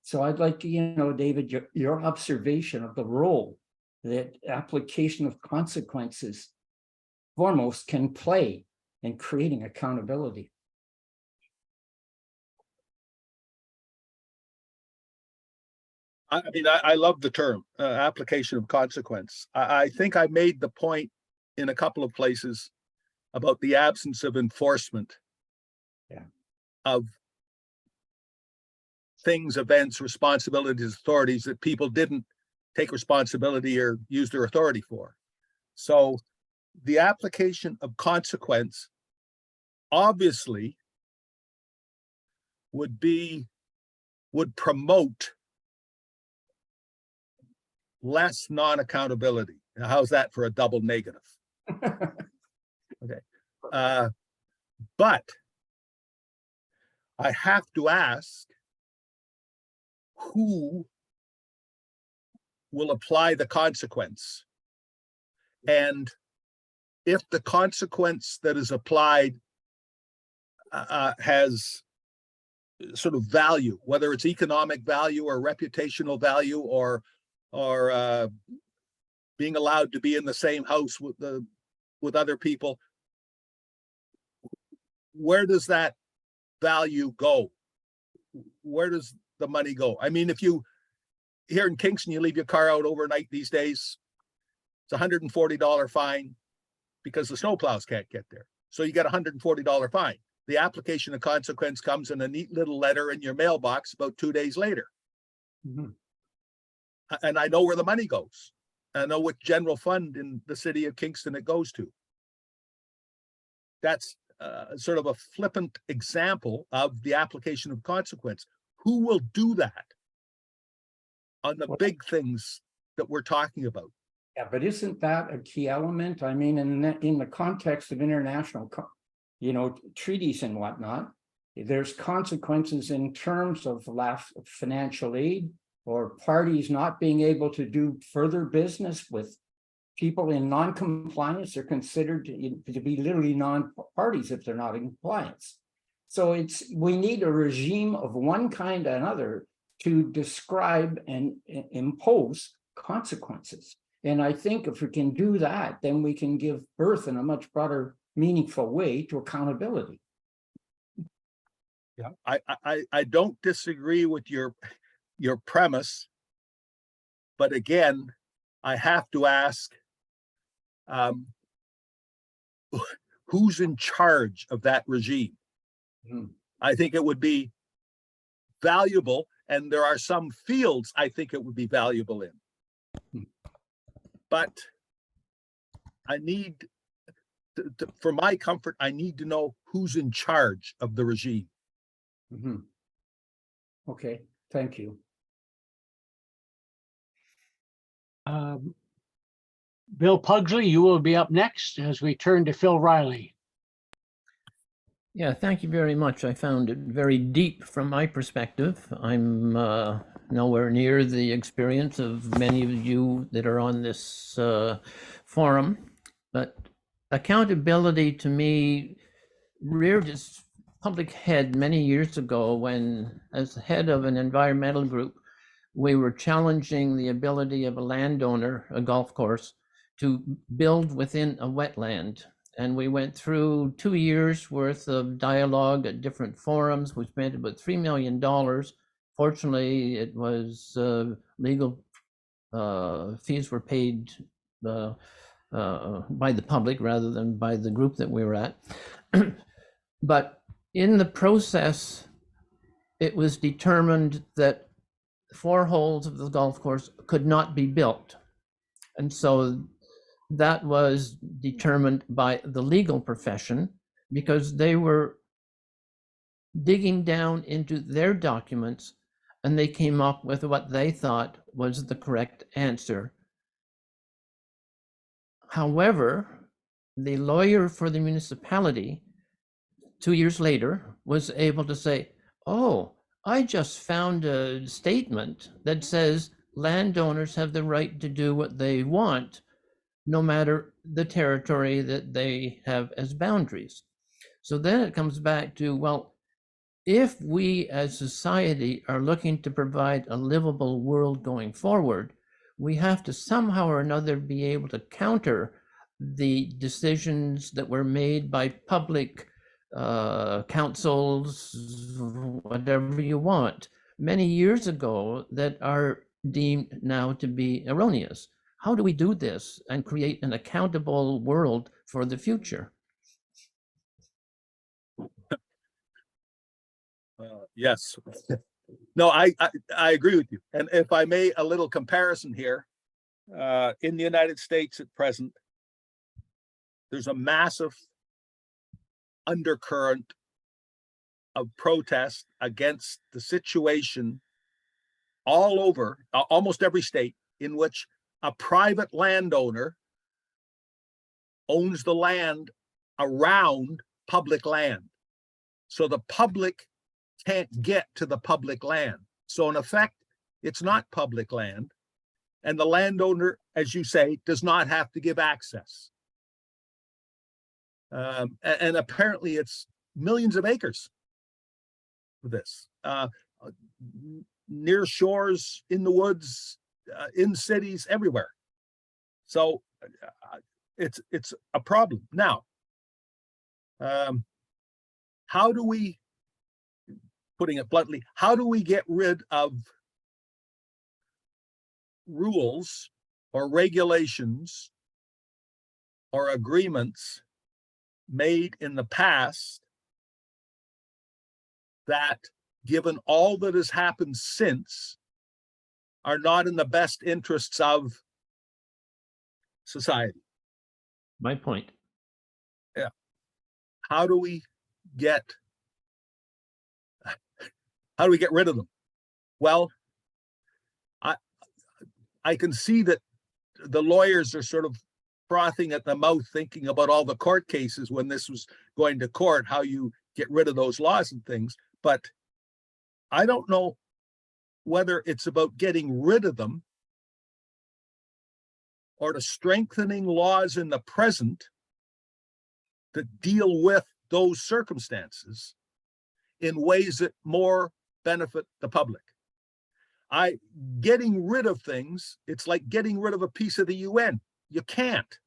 So I'd like, David, your observation of the role that application of consequences foremost can play in creating accountability. I mean, I love the term application of consequence. I think I made the point in a couple of places about the absence of enforcement of things, events, responsibilities, authorities that people didn't take responsibility or use their authority for. So the application of consequence obviously would promote less non-accountability. Now, how's that for a double negative? Okay. But I have to ask, who will apply the consequence? And if the consequence that is applied has sort of value, whether it's economic value or reputational value or being allowed to be in the same house with other people, where does that value go? Where does the money go? I mean, if you here in Kingston, you leave your car out overnight these days, it's $140 fine because the snowplows can't get there. So you get a $140 fine. The application of consequence comes in a neat little letter in your mailbox about 2 days later. Mm-hmm. And I know where the money goes. I know what general fund in the city of Kingston it goes to. That's sort of a flippant example of the application of consequence. Who will do that on the big things that we're talking about? Yeah, but isn't that a key element? I mean, in the context of international, treaties and whatnot, there's consequences in terms of lack of financial aid or parties not being able to do further business with people in non-compliance. Are considered to be literally non-parties if they're not in compliance. So we need a regime of one kind or another to describe and impose consequences. And I think if we can do that, then we can give birth in a much broader, meaningful way to accountability. Yeah, I don't disagree with your premise, but again, I have to ask, who's in charge of that regime? I think it would be valuable, and there are some fields I think it would be valuable in. But I need, for my comfort, I need to know who's in charge of the regime. Mm-hmm. Okay, thank you. Bill Pugsley, you will be up next as we turn to Phil Riley. Yeah, thank you very much. I found it very deep from my perspective. I'm nowhere near the experience of many of you that are on this forum, but accountability to me reared its public head many years ago when, as head of an environmental group, we were challenging the ability of a landowner, a golf course, to build within a wetland. And we went through 2 years worth of dialogue at different forums. We spent about $3 million. Fortunately, it was legal fees were paid by the public rather than by the group that we were at. But in the process, it was determined that 4 holes of the golf course could not be built. And so that was determined by the legal profession because they were digging down into their documents and they came up with what they thought was the correct answer. However, the lawyer for the municipality 2 years later was able to say, oh, I just found a statement that says landowners have the right to do what they want, no matter the territory that they have as boundaries. So then it comes back to, well, if we as society are looking to provide a livable world going forward, we have to somehow or another be able to counter the decisions that were made by public councils, whatever you want, many years ago that are deemed now to be erroneous. How do we do this and create an accountable world for the future? Yes. No, I agree with you. And if I may, a little comparison here, in the United States at present, there's a massive undercurrent of protest against the situation all over, almost every state, in which a private landowner owns the land around public land. So the public can't get to the public land. So in effect, it's not public land. And the landowner, as you say, does not have to give access. And apparently it's millions of acres for this. Near shores, in the woods, in cities, everywhere. So it's a problem. Now, how do we, putting it bluntly, how do we get rid of rules or regulations or agreements made in the past that, given all that has happened since, are not in the best interests of society? My point. Yeah. How do we get rid of them? Well, I can see that the lawyers are sort of frothing at the mouth, thinking about all the court cases when this was going to court, how you get rid of those laws and things. But I don't know whether it's about getting rid of them or to strengthening laws in the present that deal with those circumstances in ways that more benefit the public. Getting rid of things, it's like getting rid of a piece of the UN. You can't.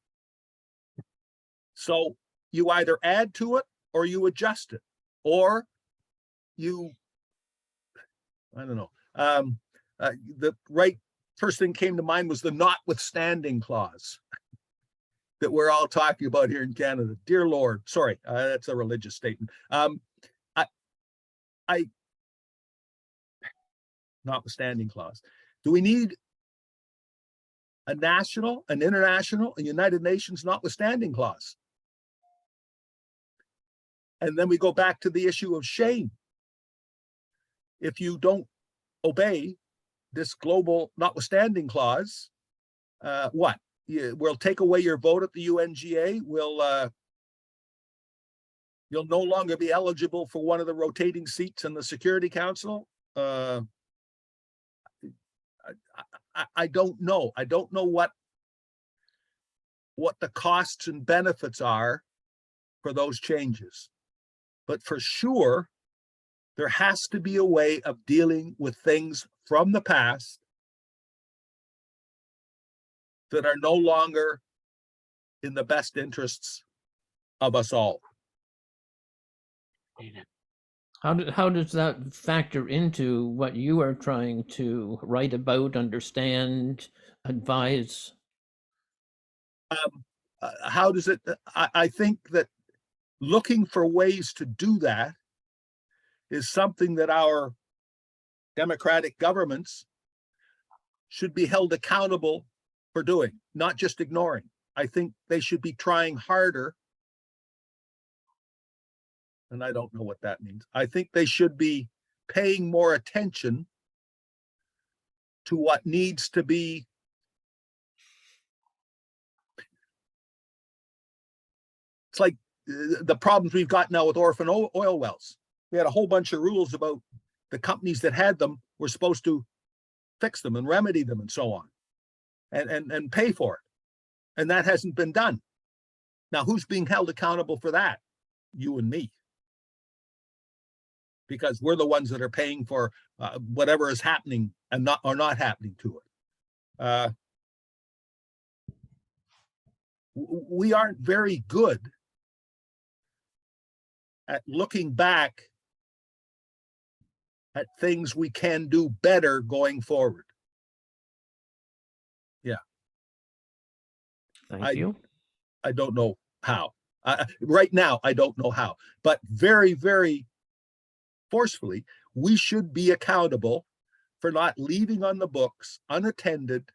So you either add to it or you adjust it, or you, I don't know. The right first thing came to mind was the notwithstanding clause that we're all talking about here in Canada. Dear Lord, sorry, that's a religious statement. Notwithstanding clause. Do we need a national, an international, a United Nations notwithstanding clause? And then we go back to the issue of shame. If you don't obey this global notwithstanding clause, what? We'll take away your vote at the UNGA. You'll no longer be eligible for one of the rotating seats in the Security Council. I don't know. I don't know what the costs and benefits are for those changes. But for sure, there has to be a way of dealing with things from the past that are no longer in the best interests of us all. How does that factor into what you are trying to write about, understand, advise? How does it? I think that looking for ways to do that is something that our democratic governments should be held accountable for doing, not just ignoring. I think they should be trying harder. And I don't know what that means. I think they should be paying more attention to what needs to be it's like the problems we've got now with orphan oil wells. We had a whole bunch of rules about the companies that had them were supposed to fix them and remedy them and so on, and pay for it. And that hasn't been done. Now, who's being held accountable for that? You and me. Because we're the ones that are paying for whatever is happening and not happening to it. We aren't very good at looking back at things we can do better going forward. Yeah. Thank you. I don't know how. Right now, I don't know how. But very, very forcefully, we should be accountable for not leaving on the books unattended,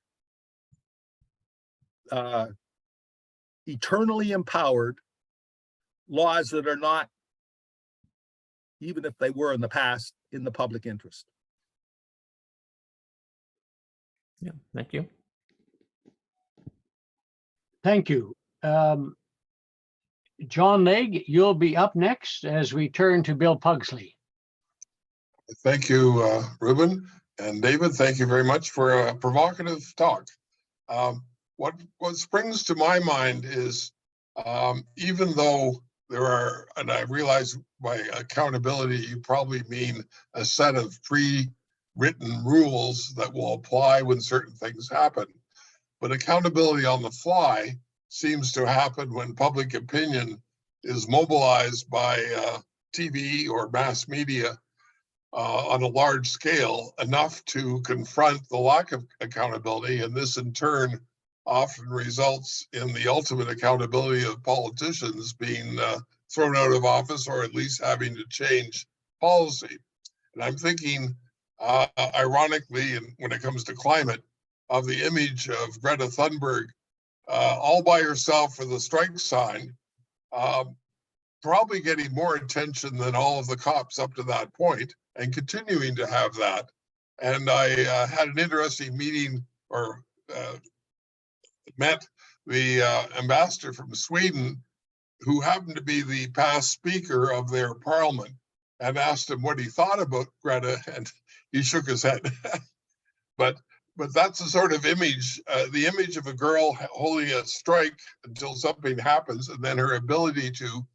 eternally empowered laws that are not, even if they were in the past, in the public interest. Yeah, thank you. Thank you. John Legg, you'll be up next as we turn to Bill Pugsley. Thank you, Ruben and David. Thank you very much for a provocative talk. What springs to my mind is, even though there are, and I realize by accountability, you probably mean a set of pre-written rules that will apply when certain things happen. But accountability on the fly seems to happen when public opinion is mobilized by TV or mass media on a large scale enough to confront the lack of accountability. And this in turn often results in the ultimate accountability of politicians being thrown out of office, or at least having to change policy. And I'm thinking, ironically, and when it comes to climate, of the image of Greta Thunberg all by herself with a strike sign, probably getting more attention than all of the cops up to that point, and continuing to have that. And I had an interesting meeting, or met the ambassador from Sweden, who happened to be the past speaker of their parliament, and asked him what he thought about Greta, and he shook his head. But that's the sort of image, the image of a girl holding a strike until something happens, and then her ability to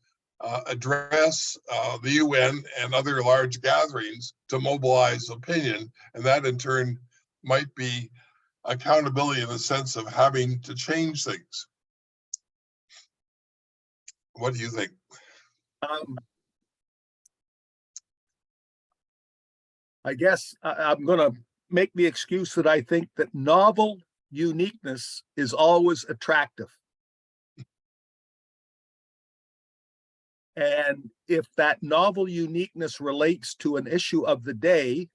address the UN and other large gatherings to mobilize opinion. And that in turn might be accountability in the sense of having to change things. What do you think? I guess I'm going to make the excuse that I think that novel uniqueness is always attractive. And if that novel uniqueness relates to an issue of the day,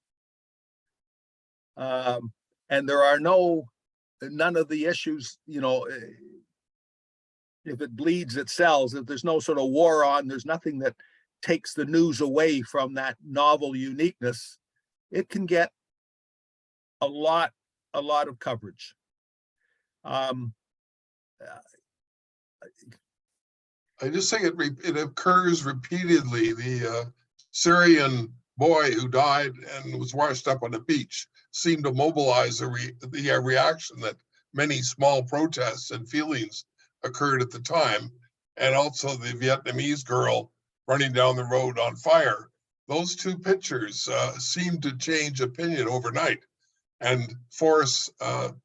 and there are none of the issues, if it bleeds, it sells. If there's no sort of war on, there's nothing that takes the news away from that novel uniqueness, it can get a lot of coverage. I just think it occurs repeatedly. The Syrian boy who died and was washed up on the beach seemed to mobilize the reaction that many small protests and feelings occurred at the time. And also the Vietnamese girl running down the road on fire. Those two pictures seem to change opinion overnight and force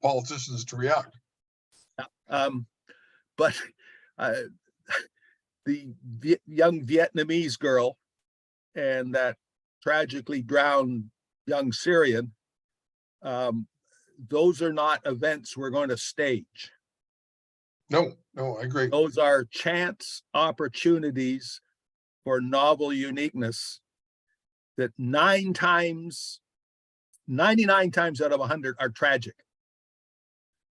politicians to react. But the young Vietnamese girl and that tragically drowned young Syrian, those are not events we're going to stage. No, I agree. Those are chance opportunities for novel uniqueness that 99 times out of 100 are tragic.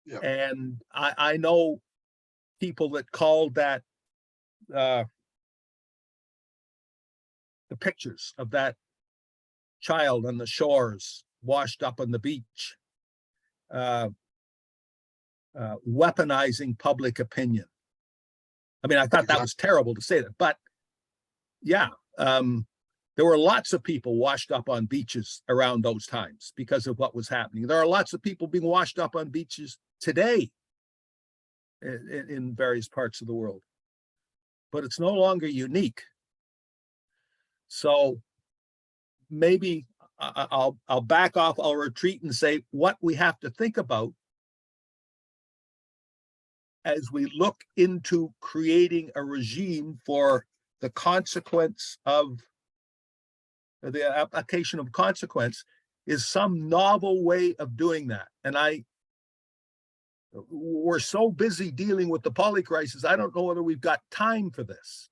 Yeah. And I know people that called that the pictures of that child on the shores washed up on the beach, weaponizing public opinion. I mean, I thought that was terrible to say that, but yeah, There were lots of people washed up on beaches around those times because of what was happening. There are lots of people being washed up on beaches today in various parts of the world, but it's no longer unique. So maybe I'll back off, I'll retreat and say what we have to think about as we look into creating a regime for the consequence of the application of consequence is some novel way of doing that. And we're so busy dealing with the poly crisis, I don't know whether we've got time for this.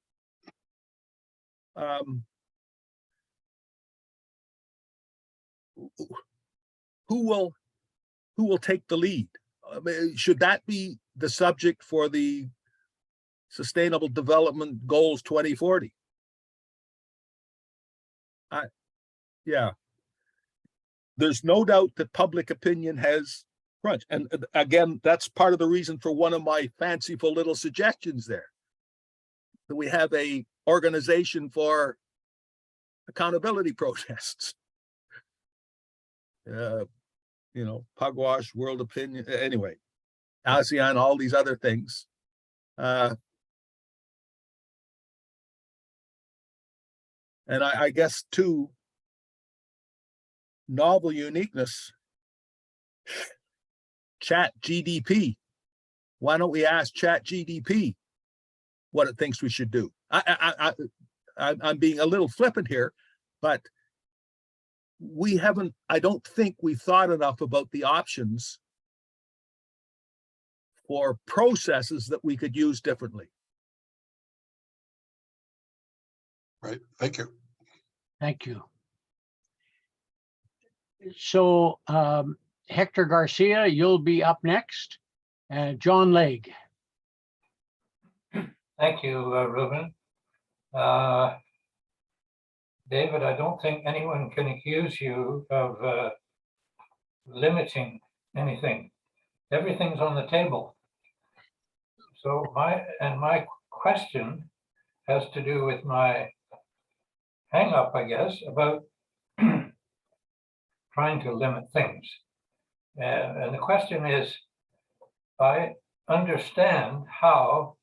Who will take the lead? I mean, should that be the subject for the Sustainable Development Goals 2040? Yeah. There's no doubt that public opinion has crunch. And again, that's part of the reason for one of my fanciful little suggestions there. That we have a organization for accountability protests. You know, Pugwash, World Opinion, anyway, ASEAN, all these other things. And I guess too, novel uniqueness, Chat GDP. Why don't we ask Chat GDP what it thinks we should do? I'm being a little flippant here, but I don't think we've thought enough about the options for processes that we could use differently. Right, thank you. Thank you. So Hector Garcia, you'll be up next. John Legge. Thank you, Ruben. David, I don't think anyone can accuse you of limiting anything. Everything's on the table. So my question has to do with my hang up, I guess, about trying to limit things. And the question is, I understand how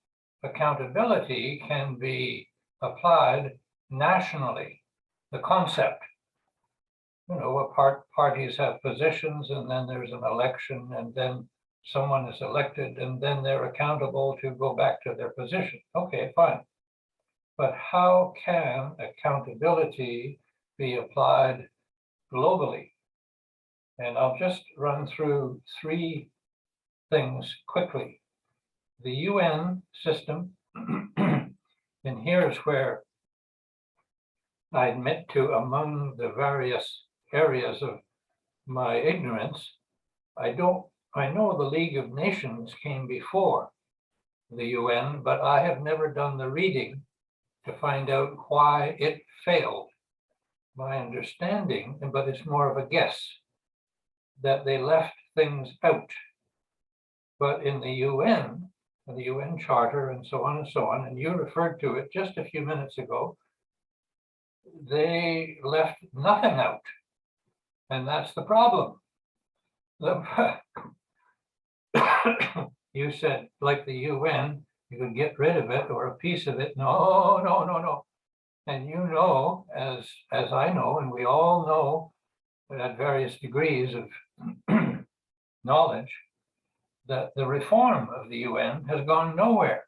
accountability can be applied nationally. The concept, you know, what parties have positions, and then there's an election, and then someone is elected, and then they're accountable to go back to their position. Okay, fine. But how can accountability be applied globally? And I'll just run through three things quickly. The UN system, and here's where I admit to, among the various areas of my ignorance, I know the League of Nations came before the UN, but I have never done the reading to find out why it failed. My understanding, but it's more of a guess, that they left things out. But in the UN Charter and so on, and you referred to it just a few minutes ago, they left nothing out. And that's the problem. You said, like the UN, you could get rid of it or a piece of it. No. And you know, as I know, and we all know at various degrees of knowledge, that the reform of the UN has gone nowhere.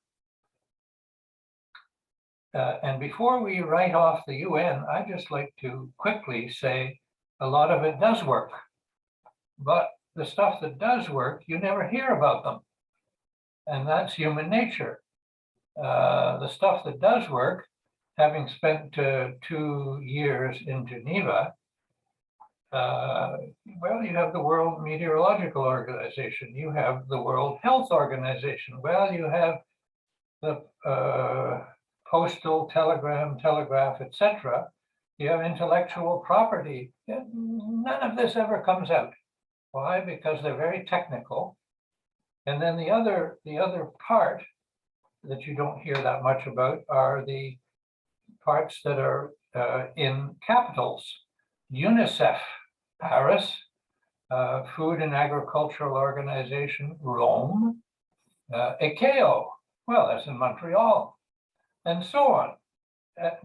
And before we write off the UN, I'd just like to quickly say a lot of it does work. But the stuff that does work, you never hear about them. And that's human nature. The stuff that does work, having spent 2 years in Geneva, well, you have the World Meteorological Organization, you have the World Health Organization, well, you have the postal, telegraph, etc. You have intellectual property. None of this ever comes out. Why? Because they're very technical. And then the other part that you don't hear that much about are the parts that are in capitals. UNICEF, Paris, Food and Agricultural Organization, Rome, ICAO, well, that's in Montreal, and so on.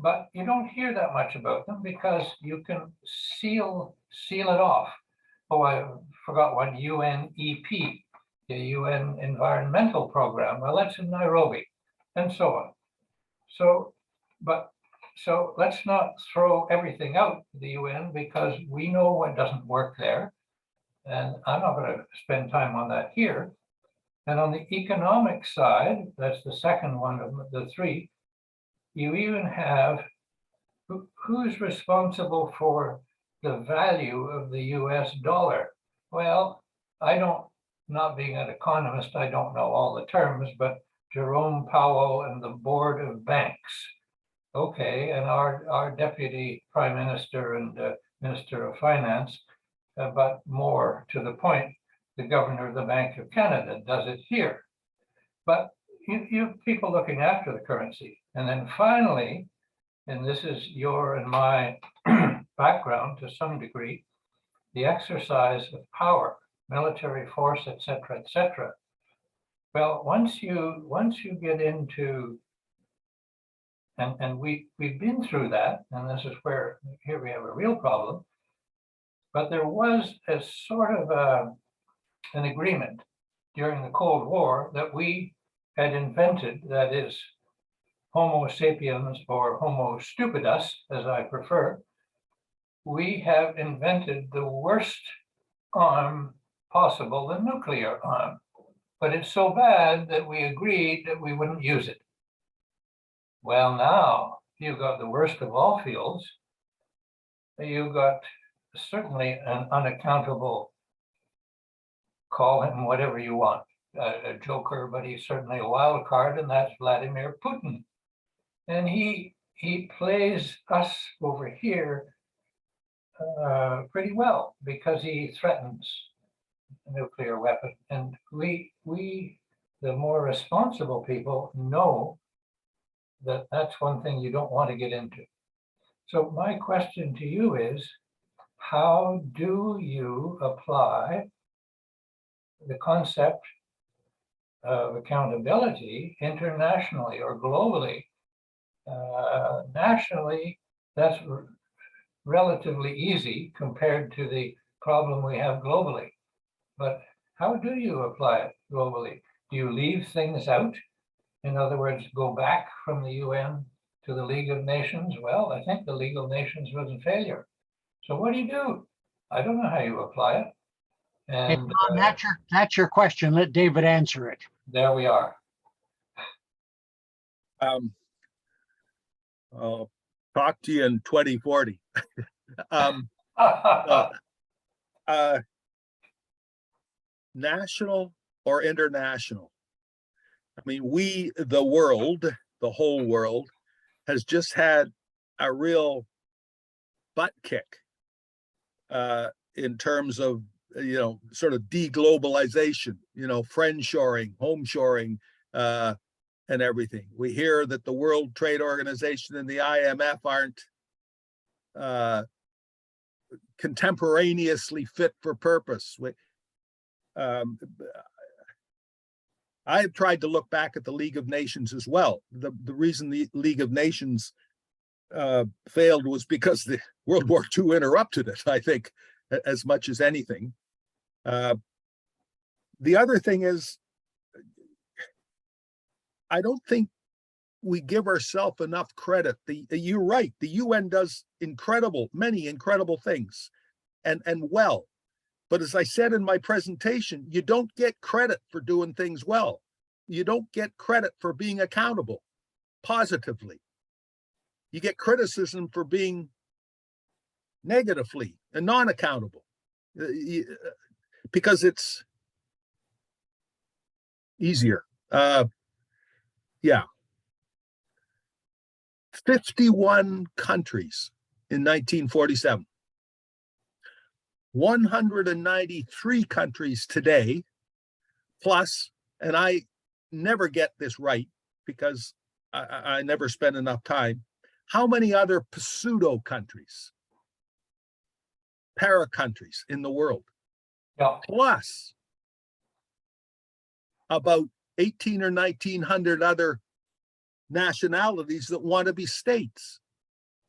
But you don't hear that much about them because you can seal it off. Oh, I forgot one, UNEP, the UN Environmental Program. Well, that's in Nairobi, and so on. So let's not throw everything out the UN because we know what doesn't work there. And I'm not going to spend time on that here. And on the economic side, that's the second one of the three, you even have who's responsible for the value of the US dollar. Well, not being an economist, I don't know all the terms, but Jerome Powell and the Board of Banks. Okay, and our Deputy Prime Minister and Minister of Finance, but more to the point, the Governor of the Bank of Canada does it here. But you have people looking after the currency. And then finally, and this is your and my background to some degree, the exercise of power, military force, etc., etc. Well, once you get into, and we've been through that, and this is where here we have a real problem. But there was a sort of an agreement during the Cold War that we had invented, that is, Homo sapiens or Homo stupidus, as I prefer. We have invented the worst arm possible, the nuclear arm. But it's so bad that we agreed that we wouldn't use it. Well, now you've got the worst of all fields. You've got certainly an unaccountable, call him whatever you want, a joker, but he's certainly a wild card, and that's Vladimir Putin. And he plays us over here pretty well because he threatens a nuclear weapon. And we, the more responsible people, know that that's one thing you don't want to get into. So my question to you is, how do you apply the concept of accountability internationally or globally? Nationally, that's relatively easy compared to the problem we have globally. But how do you apply it globally? Do you leave things out? In other words, go back from the UN to the League of Nations? Well, I think the League of Nations was a failure. So what do? I don't know how you apply it. And Tom, that's your question. Let David answer it. there we are. I'll talk to you in 2040. National or international? I mean, the world, the whole world, has just had a real butt kick in terms of, sort of deglobalization, friendshoring, homeshoring, and everything. We hear that the World Trade Organization and the IMF aren't contemporaneously fit for purpose. I have tried to look back at the League of Nations as well. The reason the League of Nations failed was because the World War II interrupted it, I think, as much as anything. The other thing is, I don't think we give ourselves enough credit. You're right, the UN does many incredible things, and well. But as I said in my presentation, you don't get credit for doing things well. You don't get credit for being accountable positively. You get criticism for being negatively and non-accountable because it's easier. 51 countries in 1947. 193 countries today, plus, and I never get this right because I never spend enough time, how many other pseudo countries, para countries in the world, Yeah. plus about 18 or 1900 other nationalities that want to be states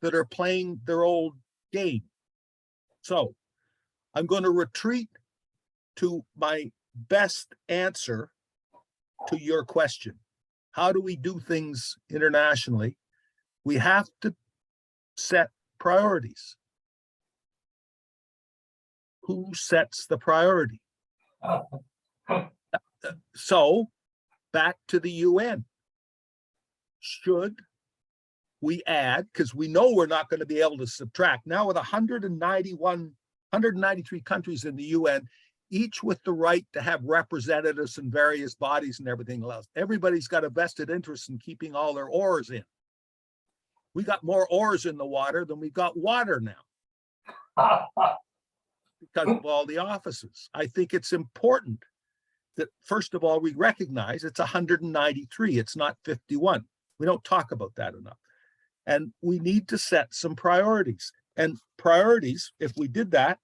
that are playing their old game. So I'm going to retreat to my best answer to your question. How do we do things internationally? We have to set priorities. Who sets the priority? So back to the UN. Should we add, because we know we're not going to be able to subtract, now with 193 countries in the UN, each with the right to have representatives in various bodies and everything else. Everybody's got a vested interest in keeping all their oars in. We got more oars in the water than we got water now because of all the offices. I think it's important that, first of all, we recognize it's 193. It's not 51. We don't talk about that enough. And we need to set some priorities. And priorities, if we did that,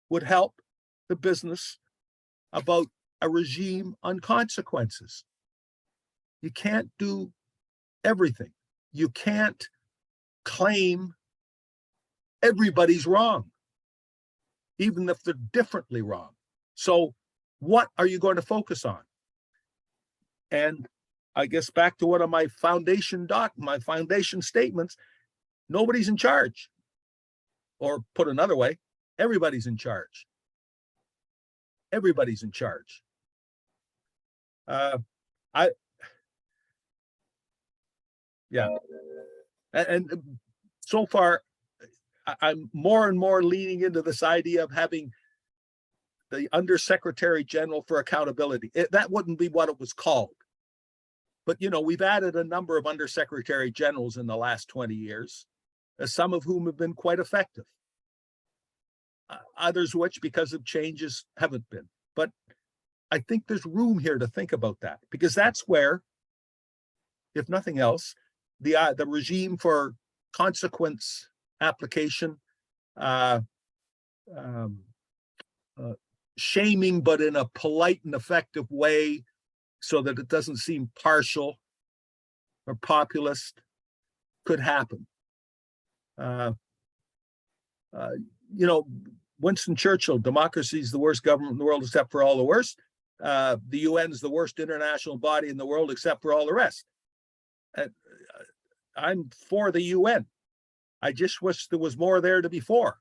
would help the business about a regime on consequences. You can't do everything. You can't claim everybody's wrong, even if they're differently wrong. So what are you going to focus on? And I guess back to one of my foundation statements, nobody's in charge. Or put another way, everybody's in charge. Everybody's in charge. And so far, I'm more and more leaning into this idea of having the Undersecretary General for Accountability. That wouldn't be what it was called. But, you know, we've added a number of Undersecretary Generals in the last 20 years, some of whom have been quite effective. Others which, because of changes, haven't been. But I think there's room here to think about that, because that's where, if nothing else, the regime for consequence application, shaming, but in a polite and effective way so that it doesn't seem partial or populist, could happen. You know, Winston Churchill, democracy is the worst government in the world except for all the worst. The UN is the worst international body in the world except for all the rest. I'm for the UN. I just wish there was more there to be for.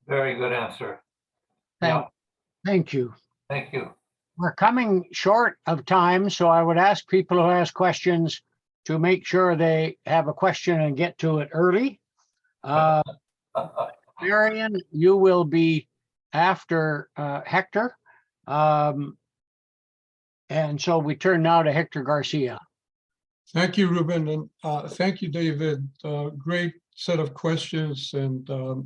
Very good answer. Thank you. Thank you. We're coming short of time, so I would ask people who ask questions to make sure they have a question and get to it early. Marion, you will be after Hector. And so we turn now to Hector Garcia. Thank you, Ruben, and thank you, David. Great set of questions and a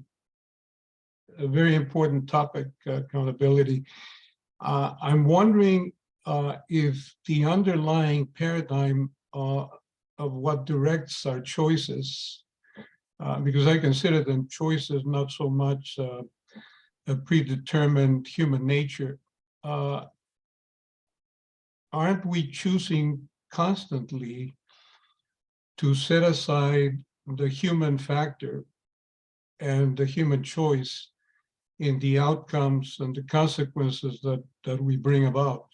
very important topic, accountability. I'm wondering if the underlying paradigm of what directs our choices, because I consider them choices, not so much a predetermined human nature. Aren't we choosing constantly to set aside the human factor and the human choice in the outcomes and the consequences that we bring about?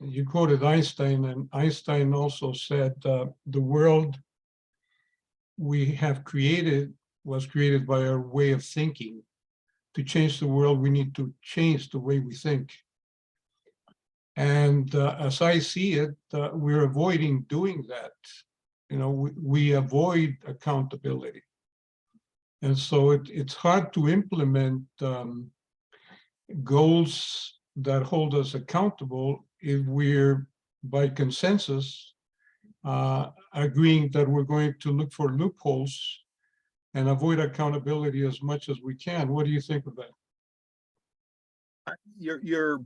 You quoted Einstein, and Einstein also said the world we have created was created by our way of thinking. To change the world, we need to change the way we think. And as I see it, we're avoiding doing that. You know, we avoid accountability. And so it's hard to implement goals that hold us accountable if we're, by consensus, agreeing that we're going to look for loopholes and avoid accountability as much as we can. What do you think of that? You're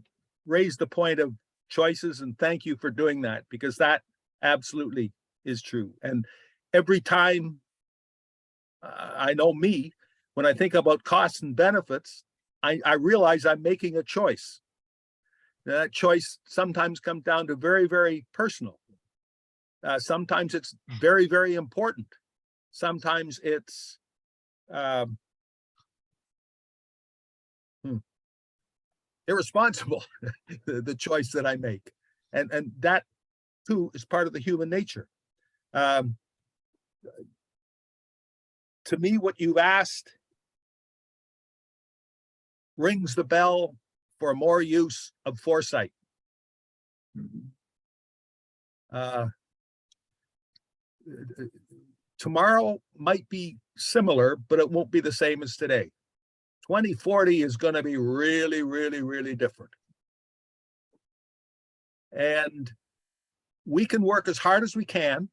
raised the point of choices, and thank you for doing that, because that absolutely is true. And every time I know me, when I think about costs and benefits, I realize I'm making a choice. That choice sometimes comes down to very, very personal. Sometimes it's very, very important. Sometimes it's irresponsible, the choice that I make. And that too is part of the human nature. To me, what you've asked rings the bell for more use of foresight. Tomorrow might be similar, but it won't be the same as today. 2040 is going to be really, really, really different. And we can work as hard as we can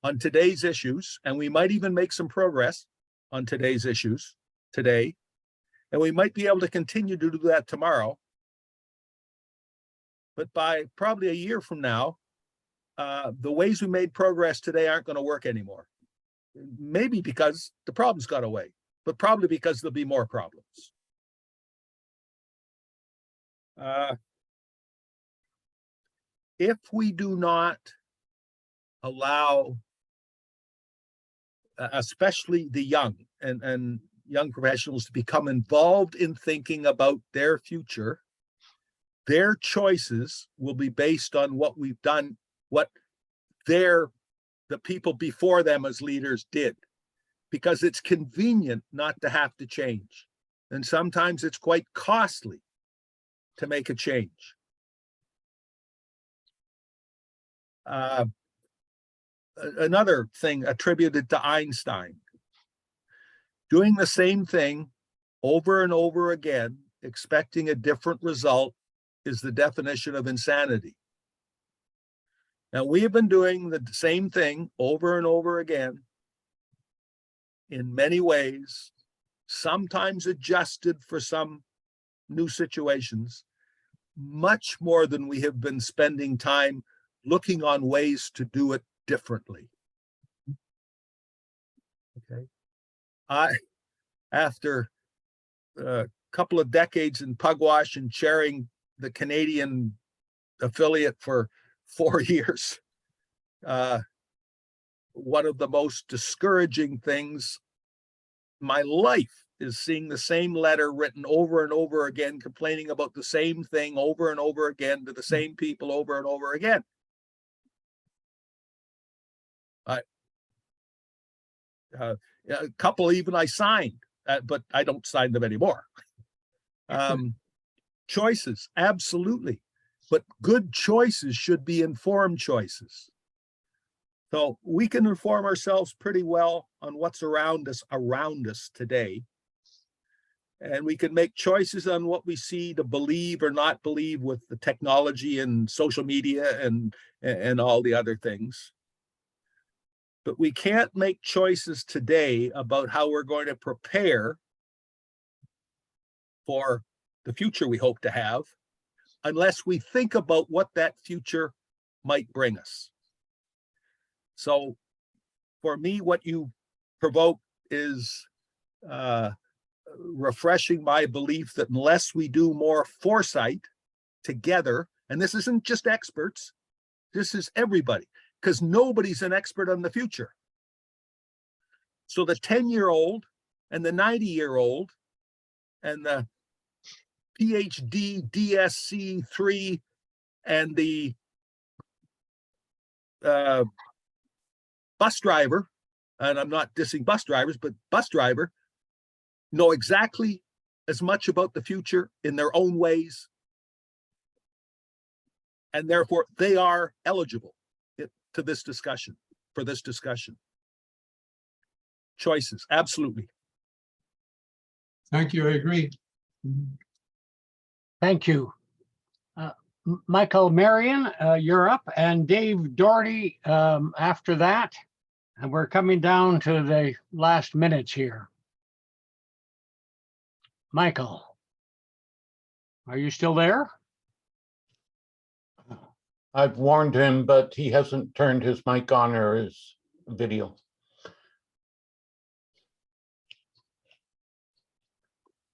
on today's issues, and we might even make some progress on today's issues today. And we might be able to continue to do that tomorrow. But by probably a year from now, the ways we made progress today aren't going to work anymore. Maybe because the problems got away, but probably because there'll be more problems. If we do not allow, especially the young and young professionals, to become involved in thinking about their future, their choices will be based on what we've done, what the people before them as leaders did, because it's convenient not to have to change. And sometimes it's quite costly to make a change. Another thing attributed to Einstein, doing the same thing over and over again, expecting a different result, is the definition of insanity. Now, we have been doing the same thing over and over again in many ways, sometimes adjusted for some new situations, much more than we have been spending time looking on ways to do it differently. Okay. After a couple of decades in Pugwash and chairing the Canadian affiliate for 4 years, one of the most discouraging things in my life is seeing the same letter written over and over again, complaining about the same thing over and over again to the same people over and over again. A couple even I signed, but I don't sign them anymore. Choices, absolutely. But good choices should be informed choices. So we can inform ourselves pretty well on what's around us today. And we can make choices on what we see to believe or not believe with the technology and social media and all the other things. But we can't make choices today about how we're going to prepare for the future we hope to have, unless we think about what that future might bring us. So for me, what you provoke is refreshing my belief that unless we do more foresight together, and this isn't just experts, this is everybody, because nobody's an expert on the future. So the 10-year-old and the 90-year-old and the PhD, DSC 3 and the bus driver, and I'm not dissing bus drivers, but bus driver, know exactly as much about the future in their own ways. And therefore, they are eligible to this discussion, for this discussion. Choices, absolutely. Thank you, I agree. Thank you. Michael Marion, you're up, and Dave Doherty after that. And we're coming down to the last minutes here. Michael, are you still there? I've warned him, but he hasn't turned his mic on or his video.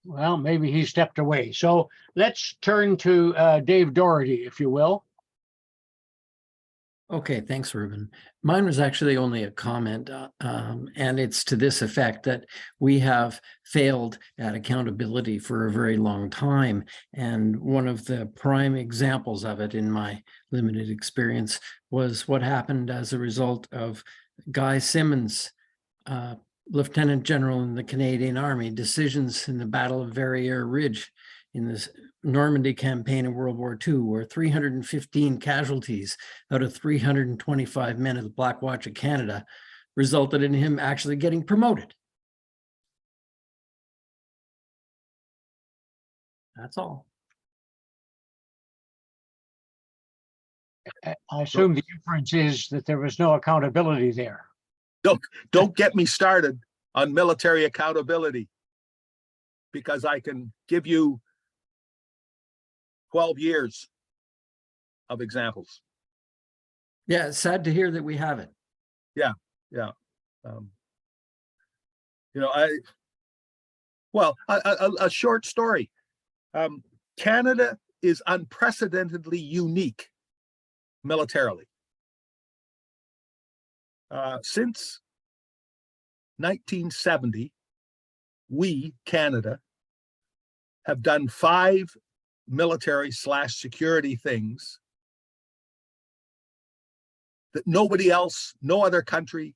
Well, maybe he stepped away. So let's turn to Dave Doherty, if you will. Okay, thanks, Ruben. Mine was actually only a comment, and it's to this effect that we have failed at accountability for a very long time. And one of the prime examples of it in my limited experience was what happened as a result of Guy Simmons, Lieutenant General in the Canadian Army, decisions in the Battle of Verrières Ridge in the Normandy campaign in World War II, where 315 casualties out of 325 men of the Black Watch of Canada resulted in him actually getting promoted. That's all. I assume the inference is that there was no accountability there. Don't get me started on military accountability, because I can give you 12 years of examples. Yeah, it's sad to hear that we have it. Yeah. A short story. Canada is unprecedentedly unique militarily. Since 1970, we, Canada, have done 5 military/security things that nobody else, no other country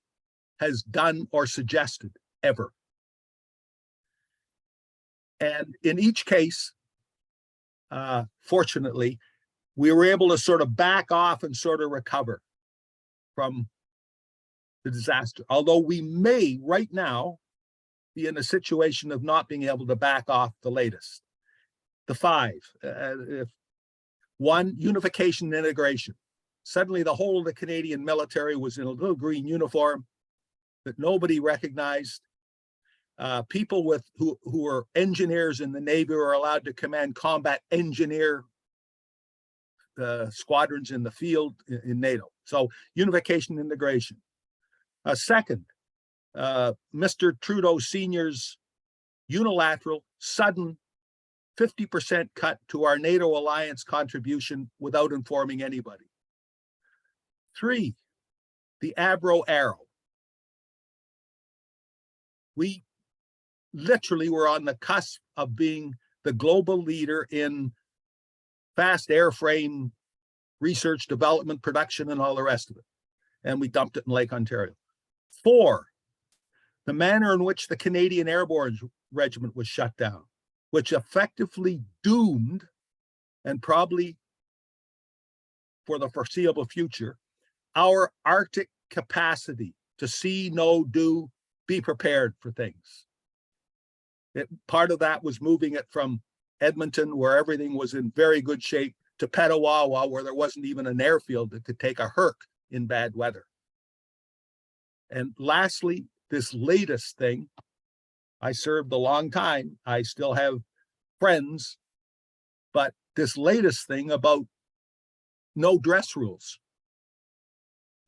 has done or suggested ever. And in each case, fortunately, we were able to sort of back off and sort of recover from the disaster. Although we may right now be in a situation of not being able to back off the latest. The 5, one, unification and integration. Suddenly the whole of the Canadian military was in a little green uniform that nobody recognized. People who were engineers in the Navy were allowed to command combat engineer squadrons in the field in NATO. So unification and integration. Second, Mr. Trudeau Sr.'s unilateral, sudden 50% cut to our NATO alliance contribution without informing anybody. 3, the Abro Arrow. We literally were on the cusp of being the global leader in fast airframe research, development, production, and all the rest of it. And we dumped it in Lake Ontario. 4, the manner in which the Canadian Airborne Regiment was shut down, which effectively doomed, and probably for the foreseeable future, our Arctic capacity to see, know, do, be prepared for things. Part of that was moving it from Edmonton, where everything was in very good shape, to Petawawa, where there wasn't even an airfield that could take a Herc in bad weather. And lastly, this latest thing, I served a long time. I still have friends, but this latest thing about no dress rules.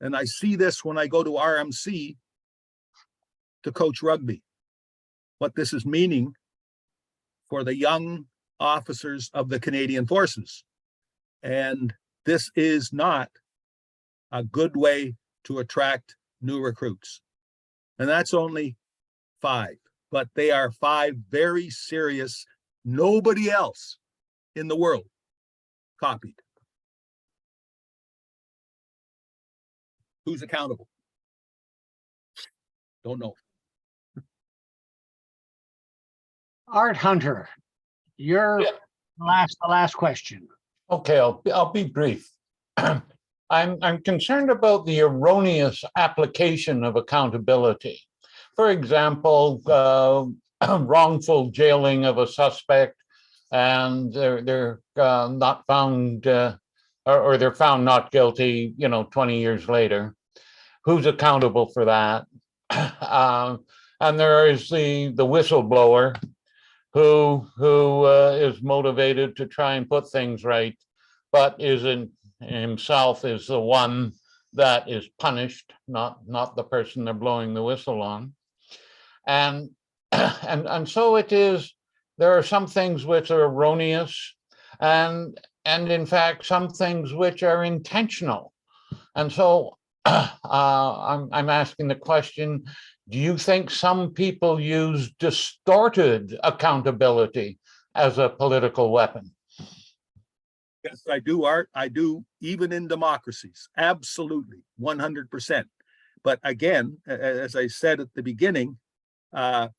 And I see this when I go to RMC to coach rugby, what this is meaning for the young officers of the Canadian Forces. And this is not a good way to attract new recruits. And that's only 5, but they are 5 very serious, nobody else in the world copied. Who's accountable? Don't know. Art Hunter, your the last question. Okay, I'll be brief. I'm concerned about the erroneous application of accountability. For example, wrongful jailing of a suspect, and they're not found, or they're found not guilty, 20 years later. Who's accountable for that? And there is the whistleblower who is motivated to try and put things right, but is himself is the one that is punished, not the person they're blowing the whistle on. And so it is, there are some things which are erroneous and in fact, some things which are intentional. And so I'm asking the question, do you think some people use distorted accountability as a political weapon? Yes, I do, Art. I do, even in democracies. Absolutely, 100%. But again, as I said at the beginning, the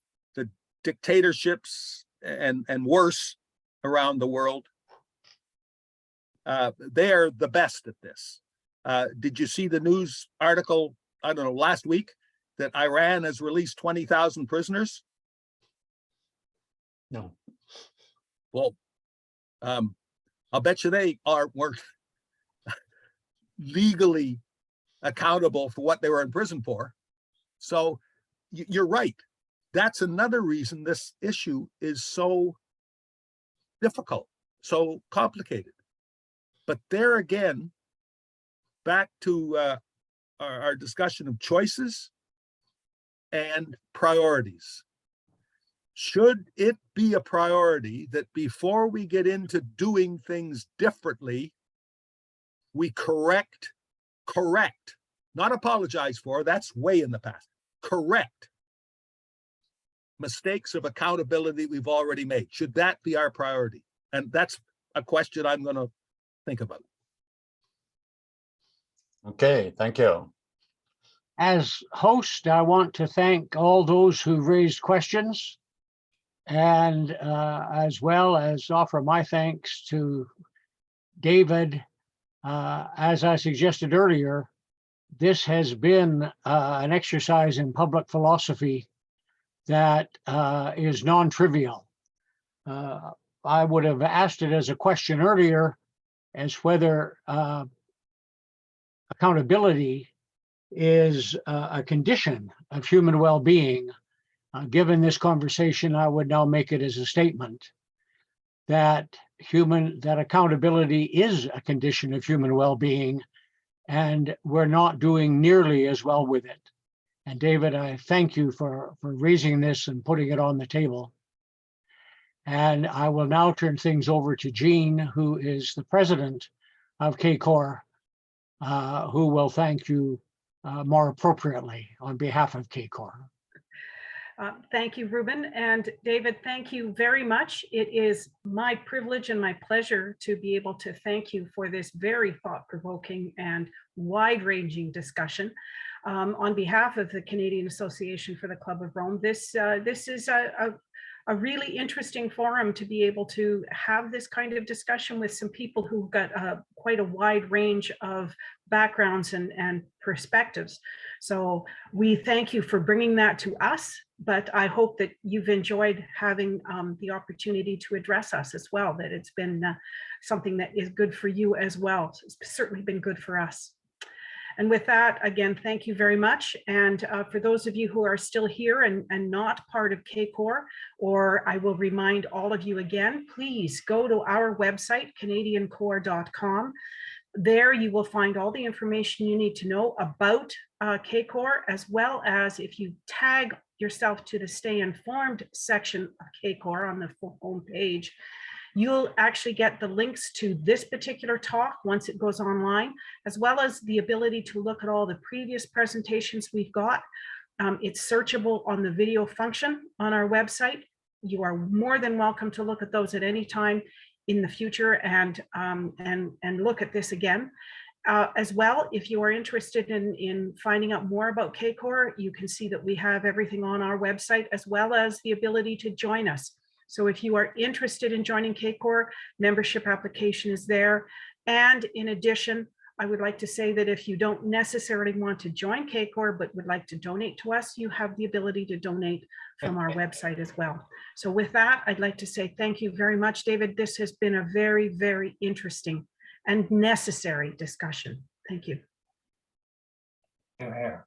dictatorships and worse around the world, they are the best at this. Did you see the news article, I don't know, last week, that Iran has released 20,000 prisoners? No. Well, I'll bet you they weren't legally accountable for what they were in prison for. So you're right. That's another reason this issue is so difficult, so complicated. But there again, back to our discussion of choices and priorities. Should it be a priority that before we get into doing things differently, we correct, not apologize for, that's way in the past, correct mistakes of accountability we've already made? Should that be our priority? And that's a question I'm going to think about. Okay, thank you. As host, I want to thank all those who raised questions, and as well as offer my thanks to David. As I suggested earlier, this has been an exercise in public philosophy that is non-trivial. I would have asked it as a question earlier as whether accountability is a condition of human well-being. Given this conversation, I would now make it as a statement that accountability is a condition of human well-being, and we're not doing nearly as well with it. And David, I thank you for raising this and putting it on the table. And I will now turn things over to Jean, who is the president of KCOR, who will thank you more appropriately on behalf of KCOR. Thank you, Ruben. And David, thank you very much. It is my privilege and my pleasure to be able to thank you for this very thought-provoking and wide-ranging discussion. On behalf of the Canadian Association for the Club of Rome, this is a really interesting forum to be able to have this kind of discussion with some people who've got quite a wide range of backgrounds and perspectives. So we thank you for bringing that to us, but I hope that you've enjoyed having the opportunity to address us as well, that it's been something that is good for you as well. It's certainly been good for us. And with that, again, thank you very much. And for those of you who are still here and not part of KCOR, or I will remind all of you again, please go to our website, canadiancorps.com. There you will find all the information you need to know about KCOR, as well as if you tag yourself to the Stay Informed section of KCOR on the home page, you'll actually get the links to this particular talk once it goes online, as well as the ability to look at all the previous presentations we've got. It's searchable on the video function on our website. You are more than welcome to look at those at any time in the future and look at this again. As well, if you are interested in finding out more about KCOR, you can see that we have everything on our website, as well as the ability to join us. So if you are interested in joining KCOR, membership application is there. And in addition, I would like to say that if you don't necessarily want to join KCOR, but would like to donate to us, you have the ability to donate from our website as well. So with that, I'd like to say thank you very much, David. This has been a very, very interesting and necessary discussion. Thank you. Here.